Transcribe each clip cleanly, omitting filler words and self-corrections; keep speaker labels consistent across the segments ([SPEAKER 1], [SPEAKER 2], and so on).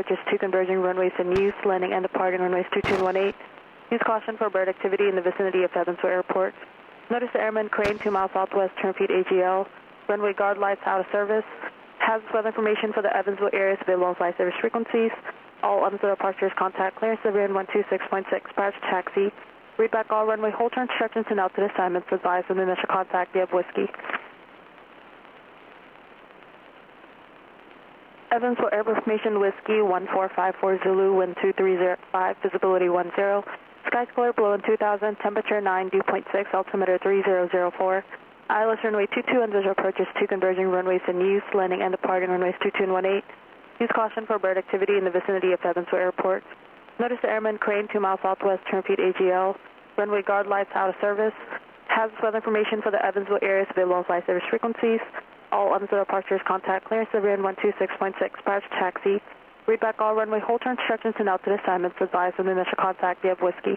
[SPEAKER 1] Purchase 2 converging runways in use, landing and departing runways 22 and 18. Use caution for bird activity in the vicinity of Evansville Airport. Notice the airman crane 2 miles southwest, turn feet AGL. Runway guard lights out of service. Hazardous weather information for the Evansville area is available on flight service frequencies. All unobserved departures contact clearance Civilian 126.6 prior to taxi. Read back all runway hold turn instructions and altitude assignments. Advise when the initial contact, you have whiskey. Evansville Airport information, whiskey 1454 Zulu, wind 2305, visibility 10. Skies clear, below in 2000, temperature 9, dew point 6, altimeter 3004. ILS runway 22 and visual approaches 2 converging runways in use, landing and departing runways 22 and 18. Use caution for bird activity in the vicinity of Evansville Airport. Notice the airman crane 2 miles southwest, turn feet AGL. Runway guard lights out of service. Hazardous weather information for the Evansville area is available on flight service frequencies. All unobserved departures contact clearance Civilian 126.6 prior to taxi. Read back all runway hold turn instructions and altitude assignments. Advise when the initial contact, you have whiskey.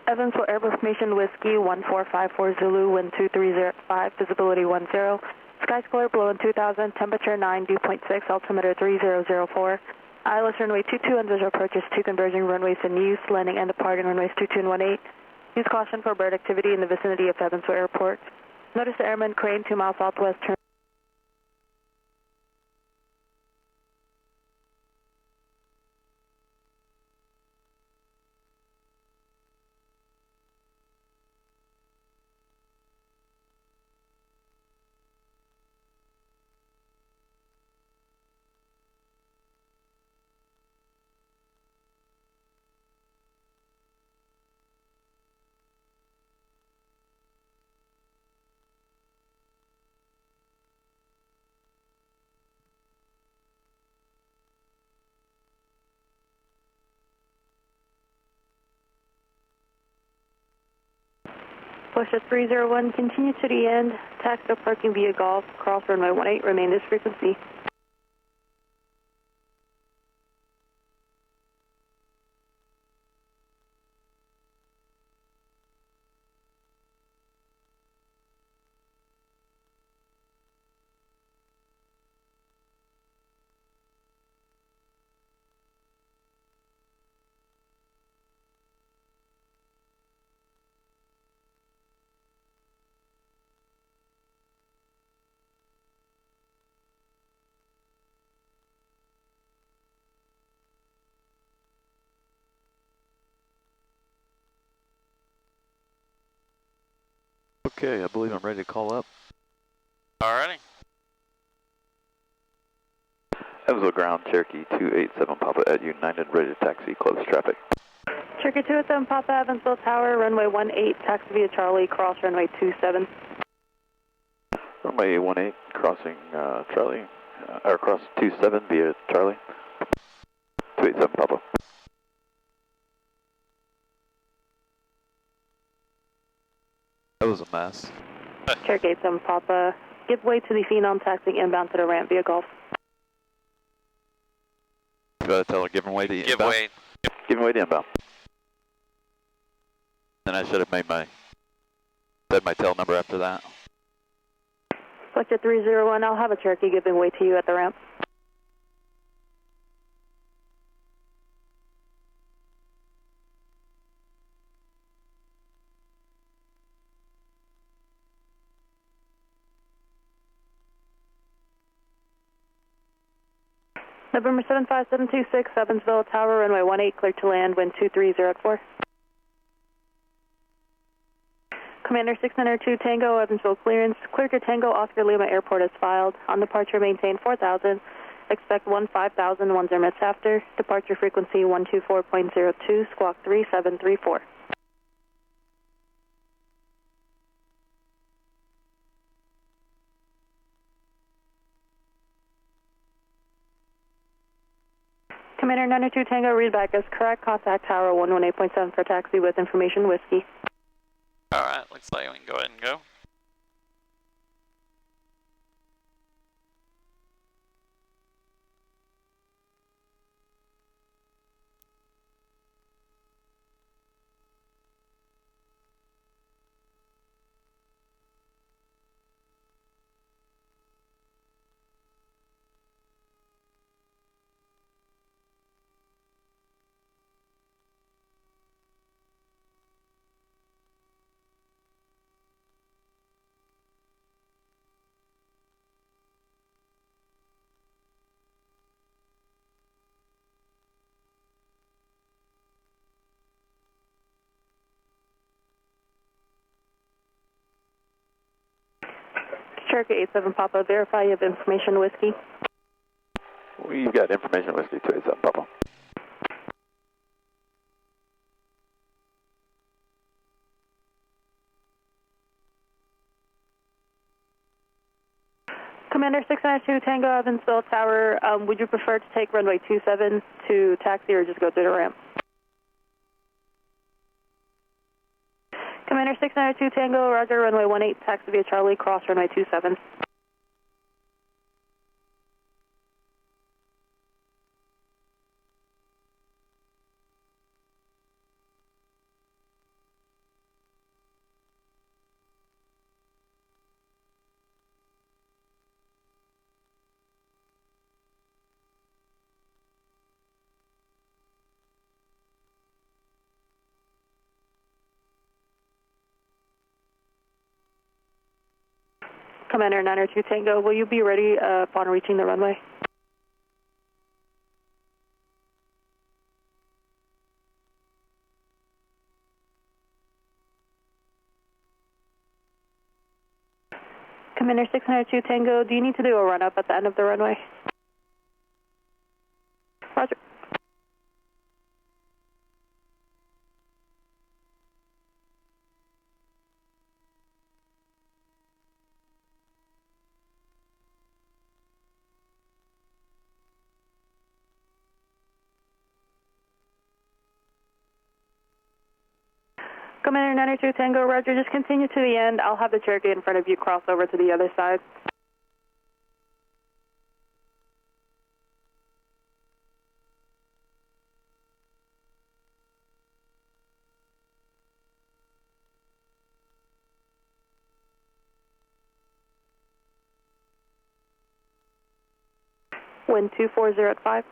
[SPEAKER 1] Evansville Airport information, whiskey 1454 Zulu, wind 2305, visibility 10. Skies clear, below in 2000, temperature 9, dew point 6, altimeter 3004. ILS runway 22 and visual approaches 2 converging runways in use, landing and departing runways 22 and 18. Use caution for bird activity in the vicinity of Evansville Airport. Notice the airman crane 2 miles southwest, turn push at 301, continue to the end, taxi to parking via Golf, cross runway 18, remain this frequency.
[SPEAKER 2] Okay, I believe I'm ready to call up.
[SPEAKER 3] Alrighty.
[SPEAKER 2] Evansville ground, Cherokee 287 Papa at United, ready to taxi, close traffic.
[SPEAKER 1] Cherokee 287 Papa, Evansville Tower, runway 18, taxi via Charlie, cross runway 27.
[SPEAKER 2] Runway 18, crossing Charlie, or cross 27 via Charlie. 287 Papa. That was a mess.
[SPEAKER 1] Cherokee 87 Papa, give way to the Phenom taxiing inbound to the ramp via Golf.
[SPEAKER 2] You gotta tell her giving way to the
[SPEAKER 3] Give
[SPEAKER 2] inbound.
[SPEAKER 3] way.
[SPEAKER 2] Giving way to inbound. Then I should have said my tail number after that.
[SPEAKER 1] Select at 301, I'll have a Cherokee giving way to you at the ramp. November 75726, Evansville Tower, runway 18, clear to land, wind 2304. Commander 602 Tango, Evansville clearance. Clear to Tango, Oscar Lima Airport is filed. On departure, maintain 4000. Expect 5000, 10 minutes after. Departure frequency 124.02, squawk 3734. Commander 902 Tango, read back as correct. Contact Tower 118.7 for taxi with information whiskey.
[SPEAKER 3] Alright, looks like we can go ahead and go.
[SPEAKER 1] Cherokee 87 Papa, verify you have information whiskey.
[SPEAKER 2] We've got information whiskey 287 Papa.
[SPEAKER 1] Commander 692 Tango Evansville Tower, would you prefer to take runway 27 to taxi or just go through the ramp? Commander 692 Tango, roger, runway 18, taxi via Charlie, cross runway 27. Commander 902 Tango, will you be ready upon reaching the runway? Commander 602 Tango, do you need to do a run-up at the end of the runway? Roger. Commander 902 Tango, roger, just continue to the end. I'll have the Cherokee in front of you cross over to the other side. Wind 240 at 5.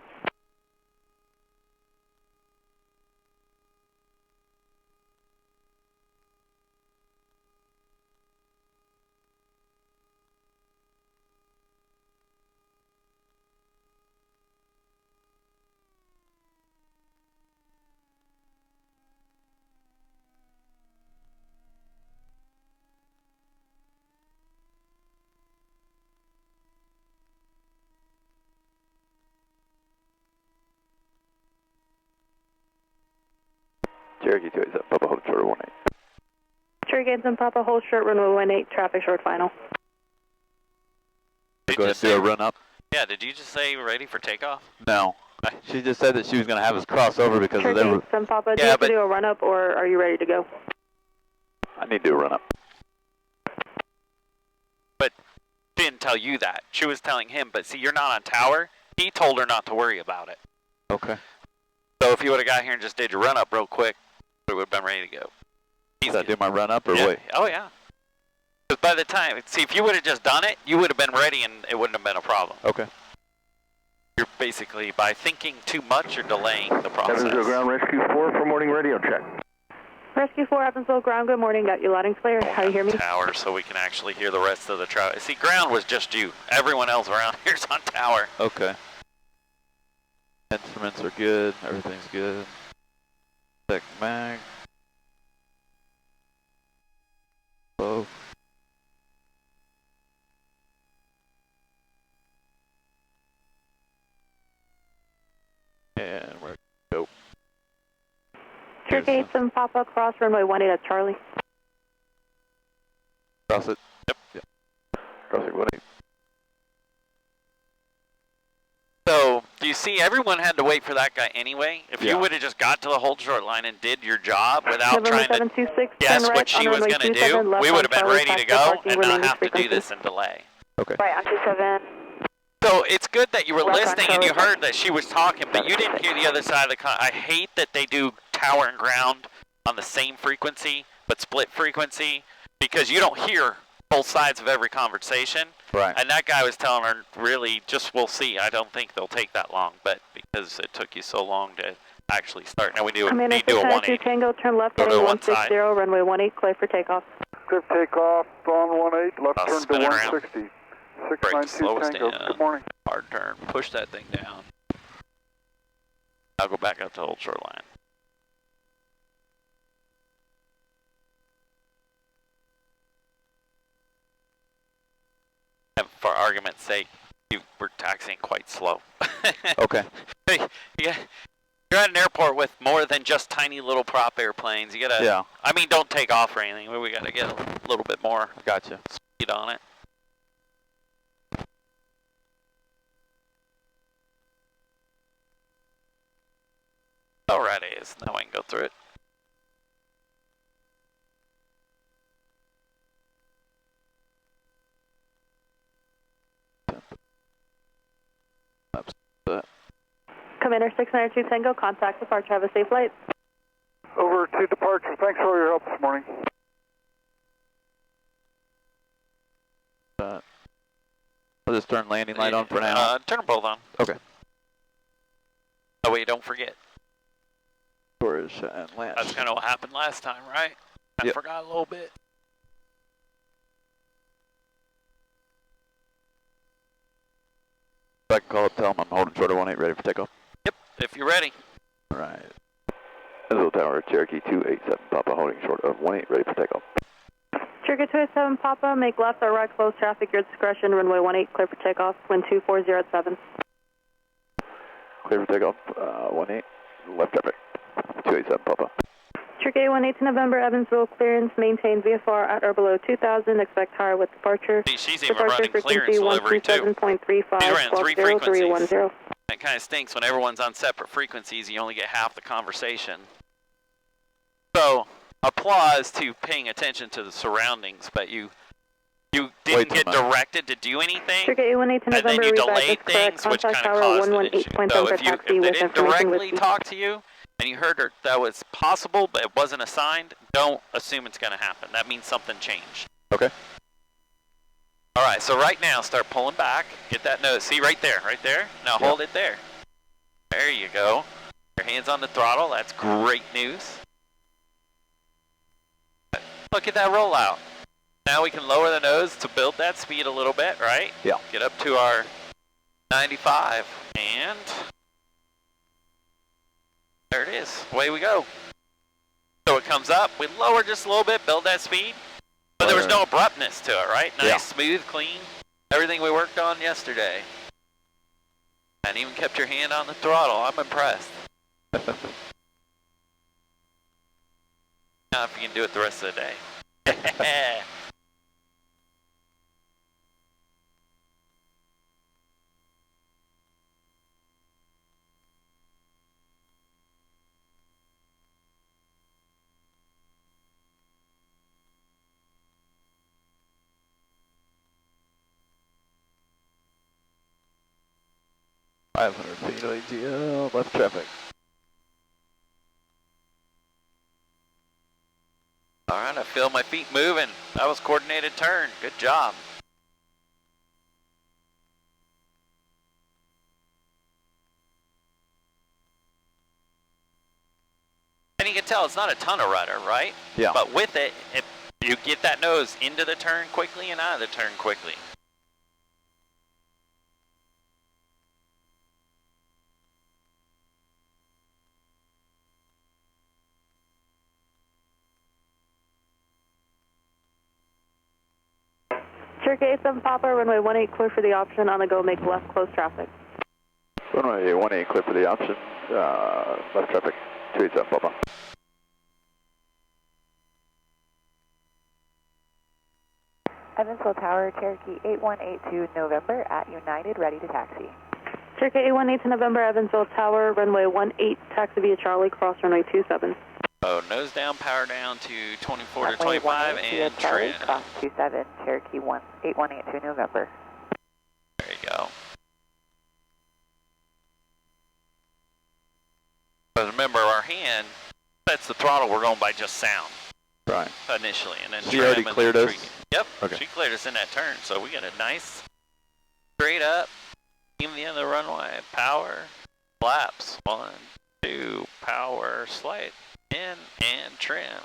[SPEAKER 2] Cherokee 287 Papa, hold short 18.
[SPEAKER 1] Cherokee and Papa, hold short, runway 18, traffic short final.
[SPEAKER 2] Go ahead and do a run up.
[SPEAKER 3] Yeah, did you just say ready for takeoff?
[SPEAKER 2] No. She just said that she was going to have us cross over because of them.
[SPEAKER 1] Cherokee and Papa, do you have to do a run up or are you ready to go?
[SPEAKER 2] I need to do a run up.
[SPEAKER 3] But she didn't tell you that. She was telling him, but see, you're not on tower. He told her not to worry about it.
[SPEAKER 2] Okay.
[SPEAKER 3] So if you would have got here and just did your run up real quick, it would have been ready to go.
[SPEAKER 2] Should I do my run up or
[SPEAKER 3] yeah.
[SPEAKER 2] wait?
[SPEAKER 3] Oh, yeah. Because by the time, see, if you would have just done it, you would have been ready and it wouldn't have been a problem.
[SPEAKER 2] Okay.
[SPEAKER 3] You're basically, by thinking too much, you're delaying the process.
[SPEAKER 4] Evansville Ground Rescue 4 for morning radio check.
[SPEAKER 1] Rescue 4, Evansville Ground, good morning. Got you loud and clear. How you hear me?
[SPEAKER 3] Tower, so we can actually hear the rest of the traffic. See, ground was just you. Everyone else around here's on tower.
[SPEAKER 2] Okay. Instruments are good. Everything's good. Tech mag. Low. And we're go.
[SPEAKER 1] Cherokee 87 Papa, cross runway 18 at Charlie.
[SPEAKER 2] Cross it. Yep. Cross it 18.
[SPEAKER 3] So, do you see, everyone had to wait for that guy anyway. If you would have just got to the hold short line and did your job without
[SPEAKER 1] November
[SPEAKER 3] trying to
[SPEAKER 1] guess
[SPEAKER 3] what she was going to do, we would have been ready to go and not have to do this and delay.
[SPEAKER 2] Okay.
[SPEAKER 1] Right, on 27.
[SPEAKER 3] So it's good that you were
[SPEAKER 1] Left on
[SPEAKER 3] listening and you
[SPEAKER 1] Charlie.
[SPEAKER 3] heard that she was talking, but you didn't hear the other side of the I hate that they do tower and ground on the same frequency, but split frequency, because you don't hear both sides of every conversation.
[SPEAKER 2] Right.
[SPEAKER 3] And that guy was telling her, really, just we'll see. I don't think they'll take that long, but because it took you so long to actually start. Now we need to do a 180.
[SPEAKER 1] Tango, turn left
[SPEAKER 3] Go to
[SPEAKER 1] heading
[SPEAKER 3] one side.
[SPEAKER 1] 160, runway 18, clear for takeoff.
[SPEAKER 4] Clear takeoff on 18, left
[SPEAKER 3] I'll
[SPEAKER 4] turn
[SPEAKER 3] spin
[SPEAKER 4] to
[SPEAKER 3] it around.
[SPEAKER 4] 160.
[SPEAKER 3] Brake
[SPEAKER 4] 692
[SPEAKER 3] slow us
[SPEAKER 4] Tango,
[SPEAKER 3] down.
[SPEAKER 4] good morning.
[SPEAKER 3] Hard turn. Push that thing down. I'll go back up to Old Shore Line. And for argument's sake, we're taxiing quite slow.
[SPEAKER 2] Okay.
[SPEAKER 3] Yeah. You're at an airport with more than just tiny little prop airplanes. You gotta,
[SPEAKER 2] Yeah.
[SPEAKER 3] I mean, don't take off or anything, but we gotta get a little bit more
[SPEAKER 2] Gotcha.
[SPEAKER 3] speed on it. Alrighty, now I can go through it.
[SPEAKER 1] Commander 692 Tango, contact departure. Have a safe flight.
[SPEAKER 4] Over to departure. Thanks for all your help this morning.
[SPEAKER 2] I'll just turn landing light on for now.
[SPEAKER 3] Turn them both on.
[SPEAKER 2] Okay.
[SPEAKER 3] Oh wait, don't forget.
[SPEAKER 2] Storage and land.
[SPEAKER 3] That's kind of what happened last time, right? I
[SPEAKER 2] Yep.
[SPEAKER 3] forgot a little bit.
[SPEAKER 2] I can call up, tell them I'm holding short of 18, ready for takeoff.
[SPEAKER 3] Yep, if you're ready.
[SPEAKER 2] All right. Israel Tower, Cherokee 287, Papa, holding short of 18, ready for takeoff.
[SPEAKER 1] Cherokee 287 Papa, make left or right close traffic, your discretion, runway 18, clear for takeoff, wind 240 at 7.
[SPEAKER 2] Clear for takeoff, 18, left traffic, 287, Papa.
[SPEAKER 1] Cherokee 18 to November, Evansville, clearance, maintain VFR at or below 2000, expect higher with departure.
[SPEAKER 3] See, she's even
[SPEAKER 1] Departure
[SPEAKER 3] running clearance
[SPEAKER 1] frequency
[SPEAKER 3] delivery too.
[SPEAKER 1] 127.35,
[SPEAKER 3] She's running 3 frequencies.
[SPEAKER 1] 310.
[SPEAKER 3] That kind of stinks when everyone's on separate frequencies, you only get half the conversation. So, applause to paying attention to the surroundings, but you didn't get directed to do anything,
[SPEAKER 1] Cherokee 18 to
[SPEAKER 3] and then
[SPEAKER 1] November,
[SPEAKER 3] you
[SPEAKER 1] read back
[SPEAKER 3] delayed
[SPEAKER 1] is correct,
[SPEAKER 3] things, which kind
[SPEAKER 1] contact
[SPEAKER 3] of
[SPEAKER 1] tower
[SPEAKER 3] caused an issue.
[SPEAKER 1] 118.7
[SPEAKER 3] So
[SPEAKER 1] for
[SPEAKER 3] if they
[SPEAKER 1] taxi with
[SPEAKER 3] didn't
[SPEAKER 1] information
[SPEAKER 3] directly
[SPEAKER 1] whiskey.
[SPEAKER 3] talk to you, and you heard that was possible, but it wasn't assigned, don't assume it's going to happen. That means something changed.
[SPEAKER 2] Okay.
[SPEAKER 3] All right, so right now, start pulling back. Get that nose. See, right there, right there. Now hold it there. There you go. Your hands on the throttle. That's great news. Look at that rollout. Now we can lower the nose to build that speed a little bit, right?
[SPEAKER 2] Yeah.
[SPEAKER 3] Get up to our 95, and there it is. Away we go. So it comes up. We lower just a little bit, build that speed. But there was no abruptness to it, right? Nice, smooth, clean. Everything we worked on yesterday. And even kept your hand on the throttle. I'm impressed. Now if you can do it the rest of the day.
[SPEAKER 2] feet ATL, left traffic.
[SPEAKER 3] All right, I feel my feet moving. That was coordinated turn. Good job. And you can tell it's not a ton of rudder, right?
[SPEAKER 2] Yeah.
[SPEAKER 3] But with it, you get that nose into the turn quickly and out of the turn quickly.
[SPEAKER 1] Cherokee 87 Papa, runway 18 clear for the option, on the go, make left, close traffic.
[SPEAKER 2] Runway 18 clear for the option, left traffic, 287 Papa.
[SPEAKER 5] Evansville Tower, Cherokee 8182 November at United, ready to taxi.
[SPEAKER 1] Cherokee 818 to November, Evansville Tower, runway 18, taxi via Charlie, cross runway 27.
[SPEAKER 3] Oh, nose down, power down to 24 to
[SPEAKER 5] Runway
[SPEAKER 3] 25,
[SPEAKER 5] 18
[SPEAKER 3] and
[SPEAKER 5] via Charlie,
[SPEAKER 3] trim.
[SPEAKER 5] cross 27, Cherokee 8182 November.
[SPEAKER 3] There you go. But remember, our hand sets the throttle. We're going by just sound.
[SPEAKER 2] Right.
[SPEAKER 3] Initially, and then
[SPEAKER 2] She already
[SPEAKER 3] trim and
[SPEAKER 2] cleared
[SPEAKER 3] then
[SPEAKER 2] us?
[SPEAKER 3] tweak it. Yep.
[SPEAKER 2] Okay.
[SPEAKER 3] She cleared us in that turn, so we got a nice straight up, even the end of the runway. Power, flaps, 1, 2, power, slide, in, and trim.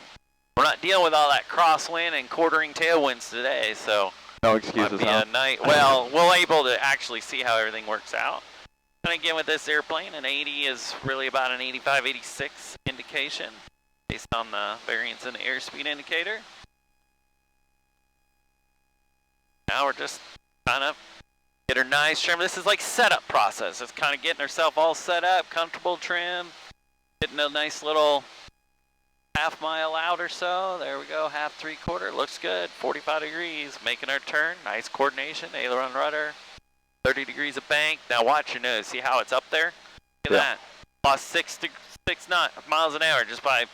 [SPEAKER 3] We're not dealing with all that crosswind and quartering tailwinds today, so
[SPEAKER 2] No
[SPEAKER 3] might
[SPEAKER 2] excuses,
[SPEAKER 3] be
[SPEAKER 2] huh?
[SPEAKER 3] a night. Well, we'll able to actually see how everything works out. And again, with this airplane, an 80 is really about an 85, 86 indication based on the variance in the airspeed indicator. Now we're just kind of get her nice trim. This is like setup process. It's kind of getting herself all set up, comfortable trim, getting a nice little half mile out or so. There we go, half, 3/4. Looks good. 45 degrees, making her turn. Nice coordination, aileron rudder. 30 degrees of bank. Now watch your nose. See how it's up there? Look at that. Lost 6 miles an hour just by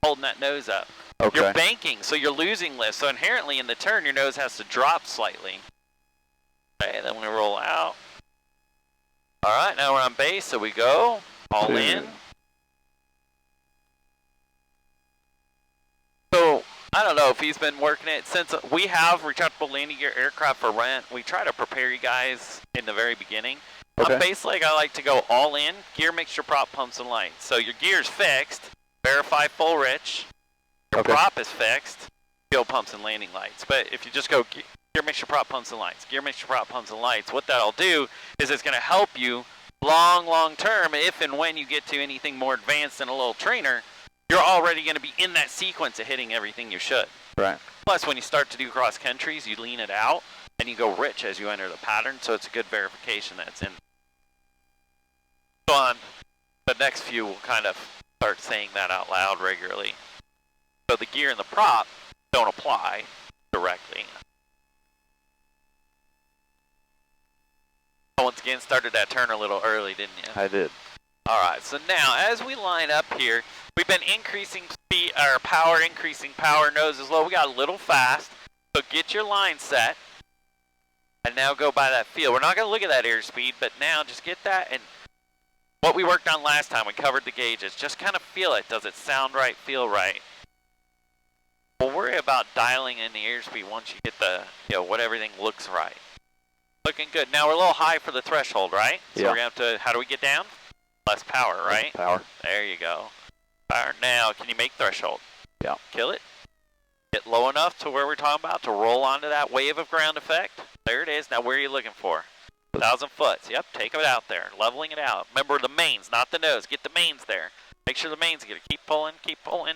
[SPEAKER 3] holding that nose up.
[SPEAKER 2] Okay.
[SPEAKER 3] You're banking, so you're losing lift. So inherently in the turn, your nose has to drop slightly. Okay, then we roll out. All right, now we're on base, so we go all in. So I don't know if he's been working it since we have retractable landing gear aircraft for rent. We try to prepare you guys in the very beginning.
[SPEAKER 2] Okay.
[SPEAKER 3] On base leg, I like to go all in, gear, mixture, prop, pumps, and lights. So your gear's fixed, verify full rich. Your prop is fixed, fuel pumps and landing lights. But if you just go gear, mixture, prop, pumps, and lights, gear, mixture, prop, pumps, and lights, what that'll do is it's going to help you long term if and when you get to anything more advanced than a little trainer, you're already going to be in that sequence of hitting everything you should.
[SPEAKER 2] Right.
[SPEAKER 3] Plus, when you start to do cross countries, you lean it out and you go rich as you enter the pattern, so it's a good verification that it's in. So on the next few, we'll kind of start saying that out loud regularly. So the gear and the prop don't apply directly. Once again, started that turn a little early, didn't you?
[SPEAKER 2] I did.
[SPEAKER 3] All right, so now as we line up here, we've been increasing speed, or power, increasing power, nose is low. We got a little fast, so get your line set, and now go by that feel. We're not going to look at that airspeed, but now just get that, and what we worked on last time, we covered the gauges. Just kind of feel it. Does it sound right, feel right? We'll worry about dialing in the airspeed once you get the, what everything looks right. Looking good. Now we're a little high for the threshold, right? So we're going to have to, how do we get down? Less power, right?
[SPEAKER 2] Power.
[SPEAKER 3] There you go. Power. Now, can you make threshold?
[SPEAKER 2] Yeah.
[SPEAKER 3] Kill it. Get low enough to where we're talking about to roll onto that wave of ground effect. There it is. Now, where are you looking for? 1,000 foot. Yep, take it out there. Leveling it out. Remember the mains, not the nose. Get the mains there. Make sure the mains get it. Keep pulling, keep pulling.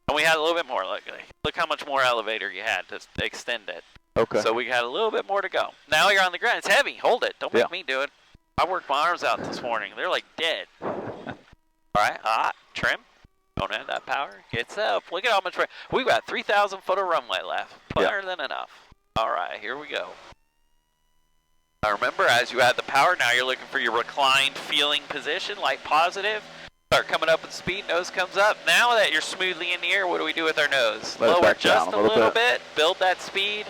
[SPEAKER 3] And we had a little bit more. Look how much more elevator you had to extend it.
[SPEAKER 2] Okay.
[SPEAKER 3] So we had a little bit more to go. Now you're on the ground. It's heavy. Hold it. Don't make me do it. I worked my arms out this morning. They're like dead. All right. Hot. Trim. Don't have that power. Gets up. Look at how much. We've got 3,000 foot of runway left. Better than enough. All right. Here we go. Now remember, as you add the power, now you're looking for your reclined feeling position, light positive. Start coming up with speed, nose comes up. Now that you're smoothly in the air, what do we do with our nose? Lower just a little bit, build that speed.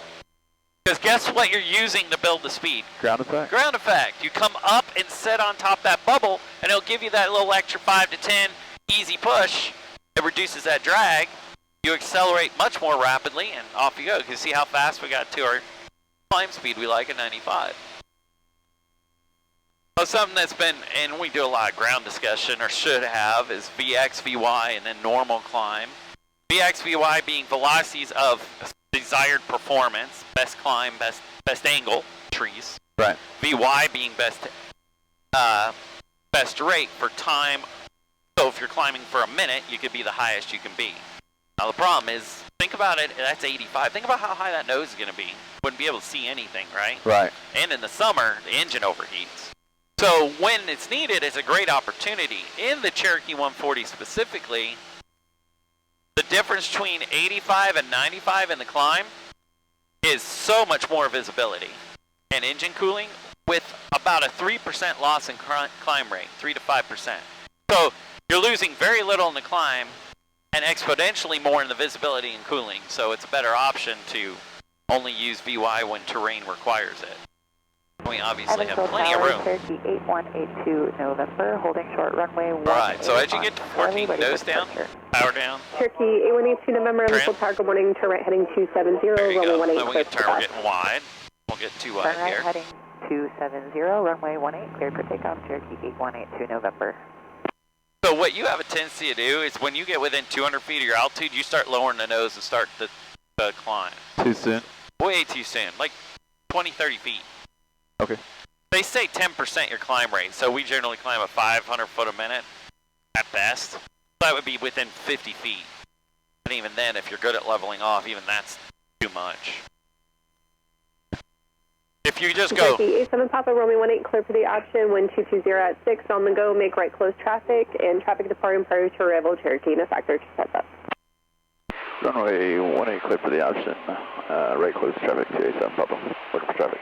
[SPEAKER 3] Because guess what you're using to build the speed?
[SPEAKER 2] Ground effect.
[SPEAKER 3] Ground effect. You come up and set on top of that bubble, and it'll give you that little extra 5 to 10 easy push. It reduces that drag. You accelerate much more rapidly, and off you go. You can see how fast we got to our climb speed we like at 95. Well, something that's been, and we do a lot of ground discussion, or should have, is VX, VY, and then normal climb. VX, VY being velocities of desired performance, best climb, best angle, trees.
[SPEAKER 2] Right.
[SPEAKER 3] VY being best rate for time. So if you're climbing for a minute, you could be the highest you can be. Now the problem is, think about it, that's 85. Think about how high that nose is going to be. Wouldn't be able to see anything, right?
[SPEAKER 2] Right.
[SPEAKER 3] And in the summer, the engine overheats. So when it's needed, it's a great opportunity. In the Cherokee 140 specifically, the difference between 85 and 95 in the climb is so much more visibility and engine cooling with about a 3% loss in climb rate, 3 to 5%. So you're losing very little in the climb and exponentially more in the visibility and cooling. So it's a better option to only use VY when terrain requires it. We obviously have plenty of room.
[SPEAKER 5] Cherokee 8182 November, holding short runway 1.
[SPEAKER 3] Alright, so as you get to 14, nose down, power down.
[SPEAKER 6] Cherokee 8182 November, Evansville Tower, good morning, turn right heading 270,
[SPEAKER 3] there you
[SPEAKER 6] runway
[SPEAKER 3] go.
[SPEAKER 6] 18.
[SPEAKER 3] Then we get turn, we're getting wide. We'll get too wide
[SPEAKER 5] Turn right
[SPEAKER 3] here.
[SPEAKER 5] heading 270, runway 18, cleared for takeoff, Cherokee 8182 November.
[SPEAKER 3] So what you have a tendency to do is when you get within 200 feet of your altitude, you start lowering the nose and start the climb.
[SPEAKER 2] Too soon?
[SPEAKER 3] Way too soon, like 20, 30 feet.
[SPEAKER 2] Okay.
[SPEAKER 3] They say 10% your climb rate, so we generally climb at 500 foot a minute at best. That would be within 50 feet. And even then, if you're good at leveling off, even that's too much. If you just go...
[SPEAKER 6] Turkey 87 Papa, Romeo 18, clear for the option, 1220 at 6, on the go, make right close traffic, and traffic departing prior to arrival, Cherokee, no factor, heads up.
[SPEAKER 2] Runway 18, clear for the option, right close traffic, 287 Papa, looking for traffic.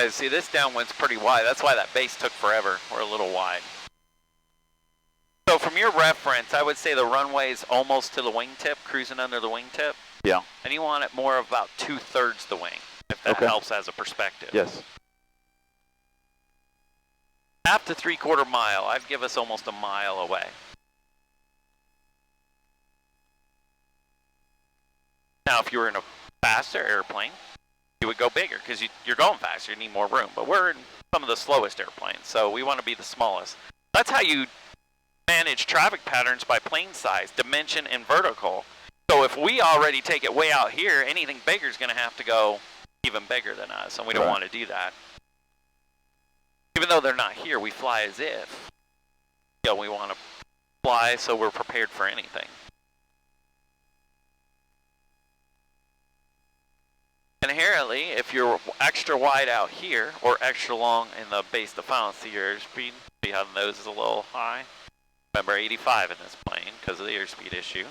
[SPEAKER 3] See, this downwind's pretty wide. That's why that base took forever. We're a little wide. So from your reference, I would say the runway's almost to the wingtip, cruising under the wingtip.
[SPEAKER 2] Yeah.
[SPEAKER 3] And you want it more of about 2/3 the wing, if that helps as a perspective.
[SPEAKER 2] Yes.
[SPEAKER 3] Half to 3/4 mile. I'd give us almost a mile away. Now, if you were in a faster airplane, you would go bigger because you're going faster. You need more room. But we're in some of the slowest airplanes, so we want to be the smallest. That's how you manage traffic patterns by plane size, dimension, and vertical. So if we already take it way out here, anything bigger is going to have to go even bigger than us, and we don't want to do that. Even though they're not here, we fly as if, you know, we want to fly so we're prepared for anything. Inherently, if you're extra wide out here or extra long in the base to final, see your airspeed. See how the nose is a little high. Remember 85 in this plane because of the airspeed issue.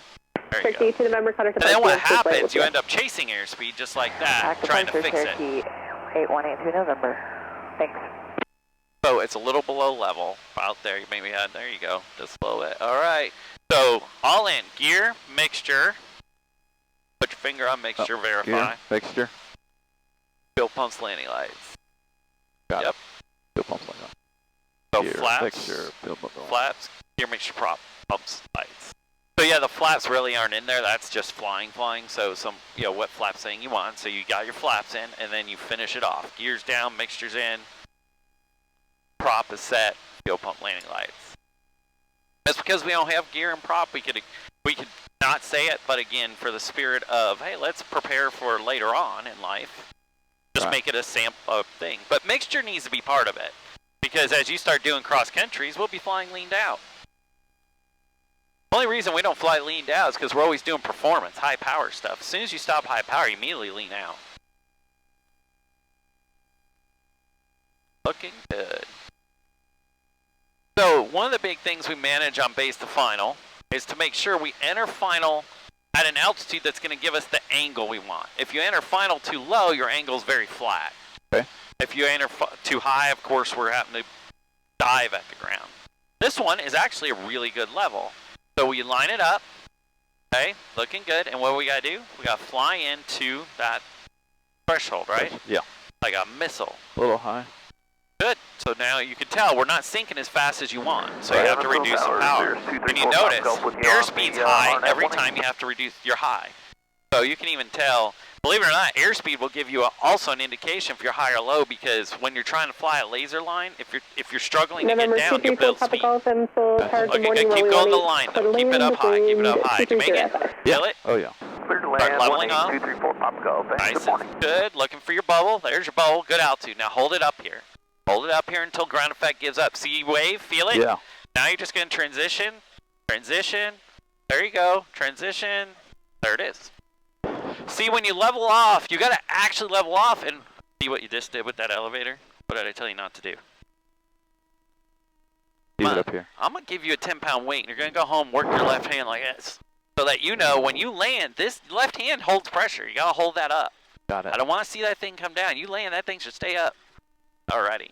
[SPEAKER 3] There you go.
[SPEAKER 6] To November,
[SPEAKER 3] and then what happens, you end up chasing airspeed just like that, trying to fix it.
[SPEAKER 5] 8182 November. Thanks.
[SPEAKER 3] So it's a little below level out there. You maybe had, there you go, just below it. All right. So all in, gear, mixture. Put your finger on mixture, verify.
[SPEAKER 2] Gear, mixture.
[SPEAKER 3] Fuel pumps, landing lights.
[SPEAKER 2] Got it. Fuel pumps, landing lights.
[SPEAKER 3] So
[SPEAKER 2] gear,
[SPEAKER 3] flaps,
[SPEAKER 2] mixture, fuel pumps,
[SPEAKER 3] flaps, gear, mixture, prop, pumps, lights. So yeah, the flaps really aren't in there. That's just flying. So some, you know, what flap thing you want. So you got your flaps in, and then you finish it off. Gears down, mixtures in. Prop is set. Fuel pump, landing lights. That's because we don't have gear and prop. We could not say it, but again, for the spirit of, hey, let's prepare for later on in life. Just make it a sample thing. But mixture needs to be part of it. Because as you start doing cross countries, we'll be flying leaned out. The only reason we don't fly leaned out is because we're always doing performance, high power stuff. As soon as you stop high power, you immediately lean out. Looking good. So one of the big things we manage on base to final is to make sure we enter final at an altitude that's going to give us the angle we want. If you enter final too low, your angle is very flat.
[SPEAKER 2] Okay.
[SPEAKER 3] If you enter too high, of course, we're having to dive at the ground. This one is actually a really good level. So we line it up, okay, looking good, and what do we got to do? We got to fly into that threshold, right?
[SPEAKER 2] Yeah.
[SPEAKER 3] Like a missile.
[SPEAKER 2] A little high.
[SPEAKER 3] Good. So now you can tell we're not sinking as fast as you want. So you have to reduce the power. And you notice airspeed's high every time you have to reduce your high. So you can even tell, believe it or not, airspeed will give you also an indication if you're high or low, because when you're trying to fly a laser line, if you're struggling to get down, you build speed. Okay, good. Keep going the line though. Keep it up high. Keep it up high. Did you make it? Feel it?
[SPEAKER 2] Oh yeah.
[SPEAKER 3] Start leveling up. Nice and good. Looking for your bubble. There's your bubble. Good altitude. Now hold it up here. Hold it up here until ground effect gives up. See wave? Feel it?
[SPEAKER 2] Yeah.
[SPEAKER 3] Now you're just going to transition. Transition. There you go. Transition. There it is. See, when you level off, you got to actually level off and see what you just did with that elevator. What did I tell you not to do?
[SPEAKER 2] Leave it up here.
[SPEAKER 3] I'm going to give you a 10-pound weight, and you're going to go home, work your left hand like this, so that you know when you land, this left hand holds pressure. You got to hold that up.
[SPEAKER 2] Got it.
[SPEAKER 3] I don't want to see that thing come down. You land, that thing should stay up. Alrighty.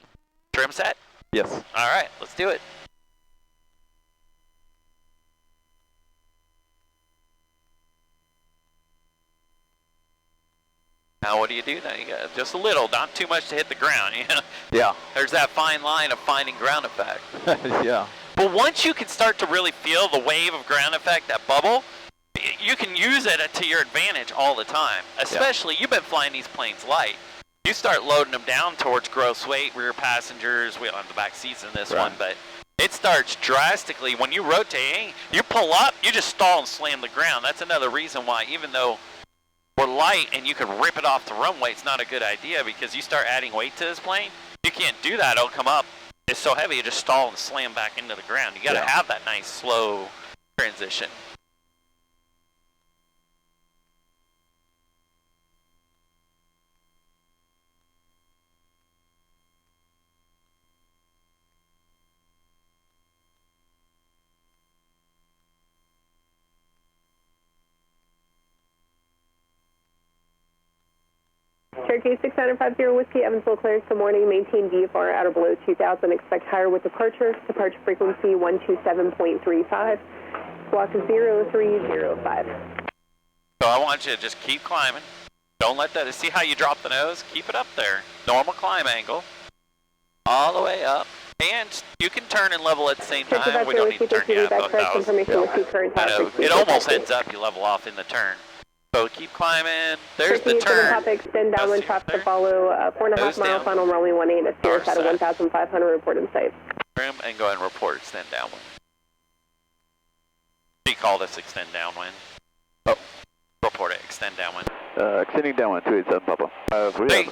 [SPEAKER 3] Trim set?
[SPEAKER 2] Yes.
[SPEAKER 3] Alright, let's do it. Now what do? Now you got just a little, not too much to hit the ground, you know?
[SPEAKER 2] Yeah.
[SPEAKER 3] There's that fine line of finding ground effect.
[SPEAKER 2] Yeah.
[SPEAKER 3] But once you can start to really feel the wave of ground effect, that bubble, you can use it to your advantage all the time. Especially, you've been flying these planes light. You start loading them down towards gross weight, rear passengers, we don't have the back seats in this one, but it starts drastically. When you rotate, you pull up, you just stall and slam the ground. That's another reason why, even though we're light and you can rip it off the runway, it's not a good idea, because you start adding weight to this plane, you can't do that. It'll come up. It's so heavy, you just stall and slam back into the ground. You got to have that nice, slow transition.
[SPEAKER 6] Cherokee 6950 Whiskey, Evansville clearance, good morning. Maintain VFR at or below 2000. Expect higher with departure. Departure frequency 127.35. Squawk 0305.
[SPEAKER 3] So I want you to just keep climbing. Don't let that, see how you drop the nose? Keep it up there. Normal climb angle. All the way up. And you can turn and level at the same time. We don't need to turn yet, but that was, I know, it almost ends up you level off in the turn. So keep climbing. There's the turn.
[SPEAKER 6] Extend downwind traffic to follow 4.5 mile final runway 18 at Sirius at 1,500 report in sight.
[SPEAKER 3] Trim and go ahead and report extend downwind. He called us extend downwind. Oh, report it, extend downwind.
[SPEAKER 2] Extending downwind 287 Papa.
[SPEAKER 3] They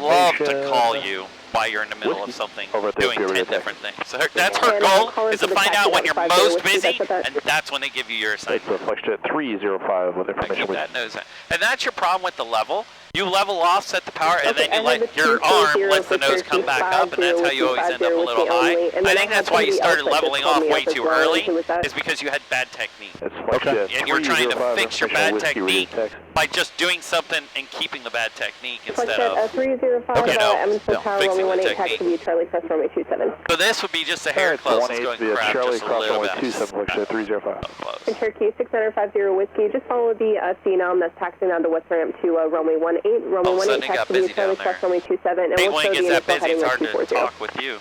[SPEAKER 3] love to call you while you're in the middle of something, doing 10 different things. So that's her goal, is to find out when you're most busy, and that's when they give you your assignment.
[SPEAKER 2] It's reflection at 305 with information.
[SPEAKER 3] Keep that nose in. And that's your problem with the level. You level off, set the power, and then you let your arm lets the nose come back up, and that's how you always end up a little high. I think that's why you started leveling off way too early, is because you had bad technique. And you're trying to fix your bad technique by just doing something and keeping the bad technique instead of,
[SPEAKER 6] 305
[SPEAKER 3] you know,
[SPEAKER 6] runway
[SPEAKER 3] fixing the
[SPEAKER 6] 18 taxi
[SPEAKER 3] technique.
[SPEAKER 6] Charlie Cross runway 27.
[SPEAKER 3] So this would be just a hair close. It's going crap just a little bit.
[SPEAKER 2] 305.
[SPEAKER 6] And Cherokee 6950 Whiskey, just follow the Phenom that's taxiing on the west ramp to runway 18. Runway 18 taxi to Charlie Cross runway 27. And
[SPEAKER 3] Big
[SPEAKER 6] we'll
[SPEAKER 3] when
[SPEAKER 6] show
[SPEAKER 3] it
[SPEAKER 6] the
[SPEAKER 3] gets that
[SPEAKER 6] initial
[SPEAKER 3] busy,
[SPEAKER 6] heading
[SPEAKER 3] it's hard to
[SPEAKER 6] 240.
[SPEAKER 3] talk with you.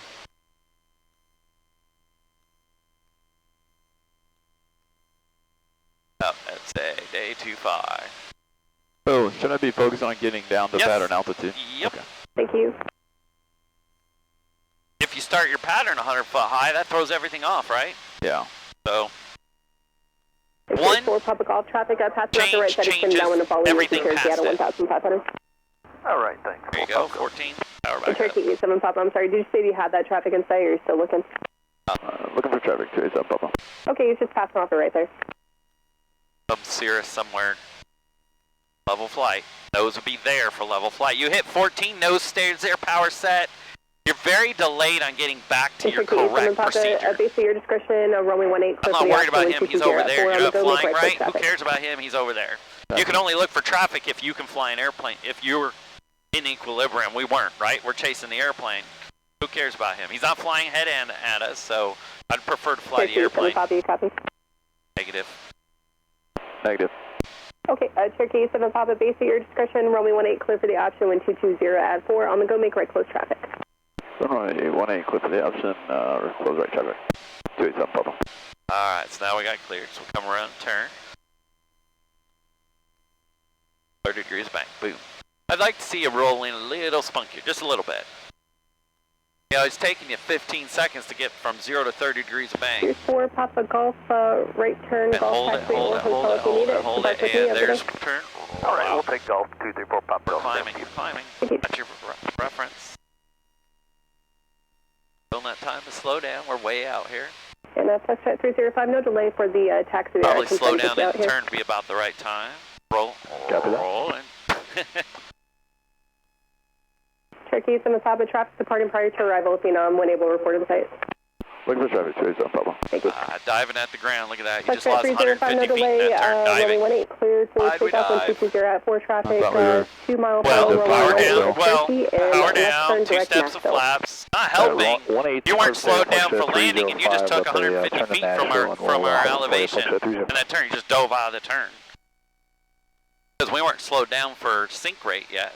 [SPEAKER 3] Oh, that's a day 25.
[SPEAKER 2] Oh, should I be focused on getting down to pattern altitude?
[SPEAKER 3] Yep.
[SPEAKER 2] Okay.
[SPEAKER 6] Thank you.
[SPEAKER 3] If you start your pattern 100 foot high, that throws everything off, right?
[SPEAKER 2] Yeah.
[SPEAKER 3] So,
[SPEAKER 6] for public golf traffic, passing off the right side, extend down the following
[SPEAKER 3] everything past
[SPEAKER 6] at 1,500.
[SPEAKER 4] All right, thanks.
[SPEAKER 3] There you go, 14. Power back up.
[SPEAKER 6] Cherokee 87 Papa, I'm sorry, did you say you had that traffic in sight, or are you still looking?
[SPEAKER 2] Looking for traffic 287 Papa.
[SPEAKER 6] Okay, you're just passing off it right there.
[SPEAKER 3] Some Cirrus somewhere. Level flight. Nose will be there for level flight. You hit 14, nose stays there, power set. You're very delayed on getting back to your correct procedure.
[SPEAKER 6] Based on your discretion, runway 18.
[SPEAKER 3] I'm not worried about him, he's over there. You're not flying right, who cares about him, he's over there. You can only look for traffic if you can fly an airplane. If you're in equilibrium, we weren't, right? We're chasing the airplane. Who cares about him? He's not flying head end at us, so I'd prefer to fly the airplane.
[SPEAKER 6] Copy.
[SPEAKER 3] Negative.
[SPEAKER 2] Negative.
[SPEAKER 6] Okay, Cherokee 7 Papa, based on your discretion, runway 18, clear for the option, 1220 at 4. On the go, make right close traffic.
[SPEAKER 2] Runway 18, clear for the option, close right traffic. 287 Papa.
[SPEAKER 3] Alright, so now we got cleared, so we'll come around and turn. 30 degrees back, boom. I'd like to see you roll in a little spunkier, just a little bit. You know, it's taking you 15 seconds to get from 0 to 30 degrees of bank.
[SPEAKER 6] 4 Papa Golf, right turn,
[SPEAKER 3] And
[SPEAKER 6] golf
[SPEAKER 3] hold it, and there's turn.
[SPEAKER 4] All right, we'll take golf 234 Papa.
[SPEAKER 3] Climbing, keep climbing. That's your reference. Don't let time to slow down, we're way out here.
[SPEAKER 6] And touch at 305, no delay for the taxi.
[SPEAKER 3] Probably slow down in the turn to be about the right time. Roll, and
[SPEAKER 6] Cherokee 7 Papa, traffic departing prior to arrival, Phenom, when able to report in sight.
[SPEAKER 2] Looking for traffic 287 Papa.
[SPEAKER 6] Thank you.
[SPEAKER 3] Diving at the ground, look at that. You
[SPEAKER 6] Touch
[SPEAKER 3] just lost 150
[SPEAKER 6] no
[SPEAKER 3] feet
[SPEAKER 6] delay,
[SPEAKER 3] in that turn, diving.
[SPEAKER 6] runway 18, cleared for
[SPEAKER 3] Why'd we
[SPEAKER 6] 3,220 at 4 traffic, 2 mile
[SPEAKER 3] Well, power down,
[SPEAKER 6] power
[SPEAKER 3] down, 2 steps of flaps. Not helping. You weren't slowed down for landing, and you just took 150 feet from our elevation. And that turn, you just dove out of the turn. Because we weren't slowed down for sink rate yet.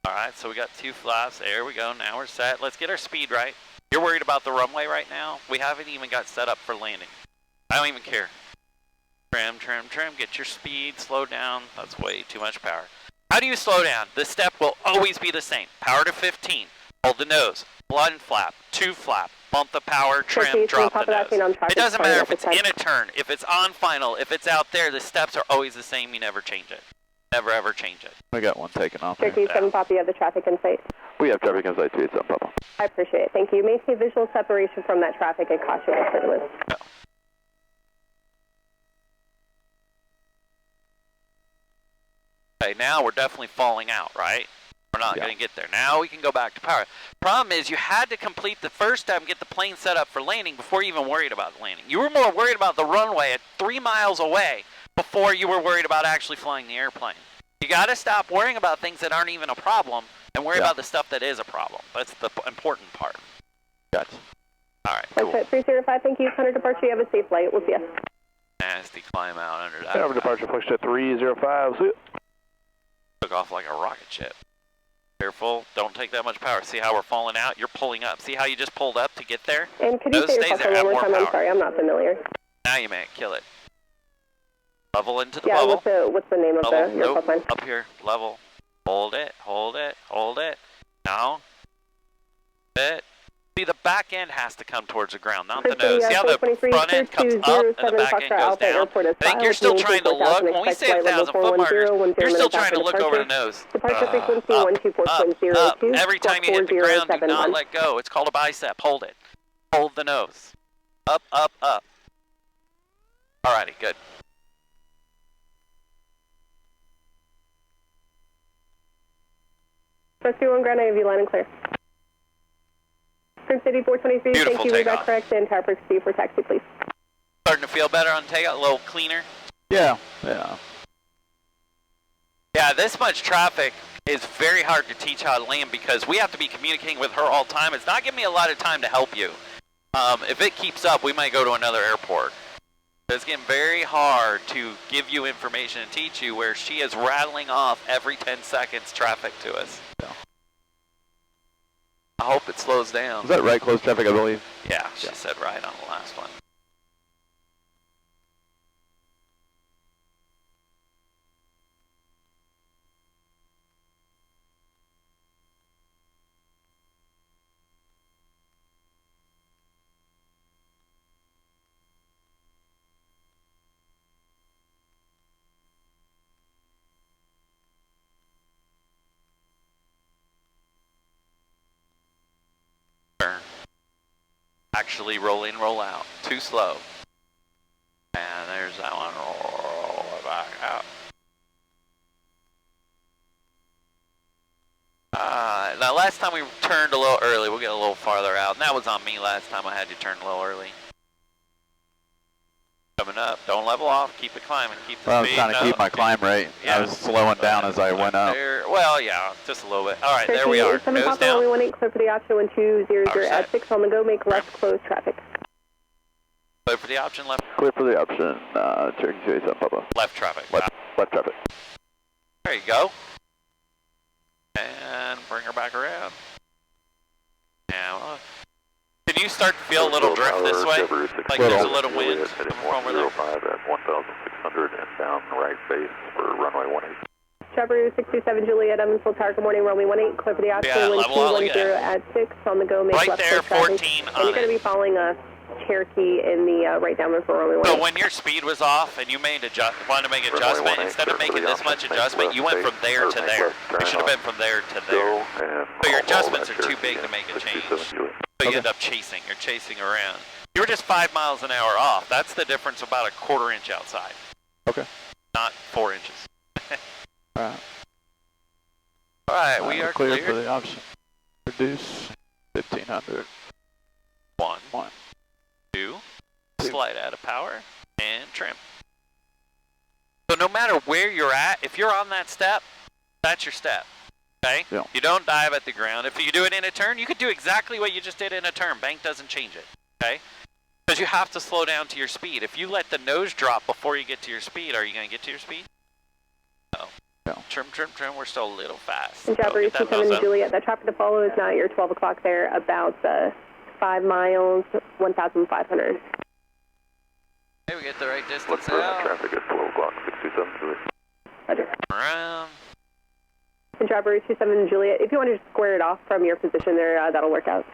[SPEAKER 3] Alright, so we got 2 flaps. There we go. Now we're set. Let's get our speed right. You're worried about the runway right now? We haven't even got set up for landing. I don't even care. Trim. Get your speed. Slow down. That's way too much power. How do you slow down? The step will always be the same. Power to 15. Hold the nose. Blunt flap. 2 flap. Bump the power. Trim. Drop the nose. It doesn't matter if it's in a turn. If it's on final. If it's out there. The steps are always the same. You never change it. Never ever change it.
[SPEAKER 2] We got one taken off.
[SPEAKER 6] Cherokee 7 Papa, you have the traffic in sight.
[SPEAKER 2] We have traffic in sight 287 Papa.
[SPEAKER 6] I appreciate it. Thank you. Maintain visual separation from that traffic and caution with turbulence.
[SPEAKER 3] No. Okay, now we're definitely falling out, right? We're not going to get there. Now we can go back to power. Problem is, you had to complete the first step and get the plane set up for landing before you even worried about landing. You were more worried about the runway at 3 miles away before you were worried about actually flying the airplane. You got to stop worrying about things that aren't even a problem and worry about the stuff that is a problem. That's the important part.
[SPEAKER 2] Gotcha.
[SPEAKER 3] All right, cool.
[SPEAKER 6] 305, thank you. Counter departure, you have a safe flight. We'll see you.
[SPEAKER 3] Nasty climb out under that.
[SPEAKER 4] Counter departure, push to 305. See ya.
[SPEAKER 3] Took off like a rocket ship. Careful, don't take that much power. See how we're falling out? You're pulling up. See how you just pulled up to get there?
[SPEAKER 6] And could you say your question one more time? I'm sorry, I'm not familiar.
[SPEAKER 3] Now you may kill it. Level into the
[SPEAKER 6] yeah,
[SPEAKER 3] bubble.
[SPEAKER 6] What's the name of your call sign?
[SPEAKER 3] Up here, level. Hold it, hold it, hold it. Now. Bit. See, the back end has to come towards the ground, not the nose. See how the front end comes up and the back end goes down? I think you're still trying to look. When we say 1,000-foot markers, you're still trying to look over the nose.
[SPEAKER 6] Departure frequency
[SPEAKER 3] up.
[SPEAKER 6] 124.02.
[SPEAKER 3] Every time you hit the ground, do not let go. It's called a bicep. Hold it. Hold the nose. Up, up, up. Alrighty, good.
[SPEAKER 6] First 21 ground, I have you line and clear. Spring City 423,
[SPEAKER 3] Beautiful
[SPEAKER 6] thank you,
[SPEAKER 3] takeoff.
[SPEAKER 6] read correct, and tower frequency for taxi, please.
[SPEAKER 3] Starting to feel better on takeoff, a little cleaner.
[SPEAKER 2] Yeah.
[SPEAKER 3] Yeah, this much traffic is very hard to teach how to land because we have to be communicating with her all the time. It's not giving me a lot of time to help you. If it keeps up, we might go to another airport. It's getting very hard to give you information and teach you where she is rattling off every 10 seconds traffic to us.
[SPEAKER 2] Yeah.
[SPEAKER 3] I hope it slows down.
[SPEAKER 2] Is that right, close traffic, I believe?
[SPEAKER 3] Yeah, she said right on the last one. Actually roll in, roll out. Too slow. And there's that one. Roll it back out. Now last time we turned a little early. We'll get a little farther out. And that was on me last time. I had to turn a little early. Coming up. Don't level off. Keep it climbing. Keep the
[SPEAKER 2] Well, I was
[SPEAKER 3] speed.
[SPEAKER 2] trying to keep my climb rate.
[SPEAKER 3] Yeah.
[SPEAKER 2] I was slowing down as I went up.
[SPEAKER 3] Well, yeah, just a little bit. All right, there we are. Nose down.
[SPEAKER 6] 18, clear for the option 1200 at 6 on the go. Make left close traffic.
[SPEAKER 3] Clear for the option, left.
[SPEAKER 2] Clear for the option. Cherokee 287, Papa.
[SPEAKER 3] Left traffic.
[SPEAKER 2] Left traffic.
[SPEAKER 3] There you go. And bring her back around. Now, can you start to feel a little drift this way? Like there's a little wind coming from over there?
[SPEAKER 7] 105 at 1,600 and down right base for runway 18.
[SPEAKER 6] Chopper 627 Juliet, Evansville Tower, good morning, runway 18, clear for the option 1210 at 6 on the go. Make
[SPEAKER 3] right
[SPEAKER 6] left
[SPEAKER 3] there,
[SPEAKER 6] close
[SPEAKER 3] 14
[SPEAKER 6] traffic.
[SPEAKER 3] on
[SPEAKER 6] And you're going to be following a Cherokee in the right downwind for runway 18.
[SPEAKER 3] So when your speed was off and you wanted to make an adjustment, instead of making this much adjustment, you went from there to there. You should have been from there to there. So your adjustments are too big to make a change. So you end up chasing. You're chasing around. You were just 5 miles an hour off. That's the difference, about a quarter inch outside.
[SPEAKER 2] Okay.
[SPEAKER 3] Not 4 inches.
[SPEAKER 2] Alright.
[SPEAKER 3] Alright, we are
[SPEAKER 2] clear
[SPEAKER 3] cleared.
[SPEAKER 2] for the option. Reduce 1,500.
[SPEAKER 3] 1,
[SPEAKER 2] One.
[SPEAKER 3] 2, slide out of power, and trim. So no matter where you're at, if you're on that step, that's your step. Okay?
[SPEAKER 2] Yeah.
[SPEAKER 3] You don't dive at the ground. If you do it in a turn, you could do exactly what you just did in a turn. Bank doesn't change it. Okay? Because you have to slow down to your speed. If you let the nose drop before you get to your speed, are you going to get to your speed? No.
[SPEAKER 2] No.
[SPEAKER 3] Trim, trim, trim. We're still a little fast.
[SPEAKER 6] And Chopper 27 Juliet, that traffic to follow is now at your 12 o'clock there, about 5 miles, 1,500.
[SPEAKER 3] Hey, we get the right distance
[SPEAKER 7] Look for
[SPEAKER 3] now.
[SPEAKER 7] traffic at 12 o'clock, 627 Juliet.
[SPEAKER 6] Roger.
[SPEAKER 3] Around.
[SPEAKER 6] And Chopper 27 Juliet, if you want to just square it off from your position there, that'll work out.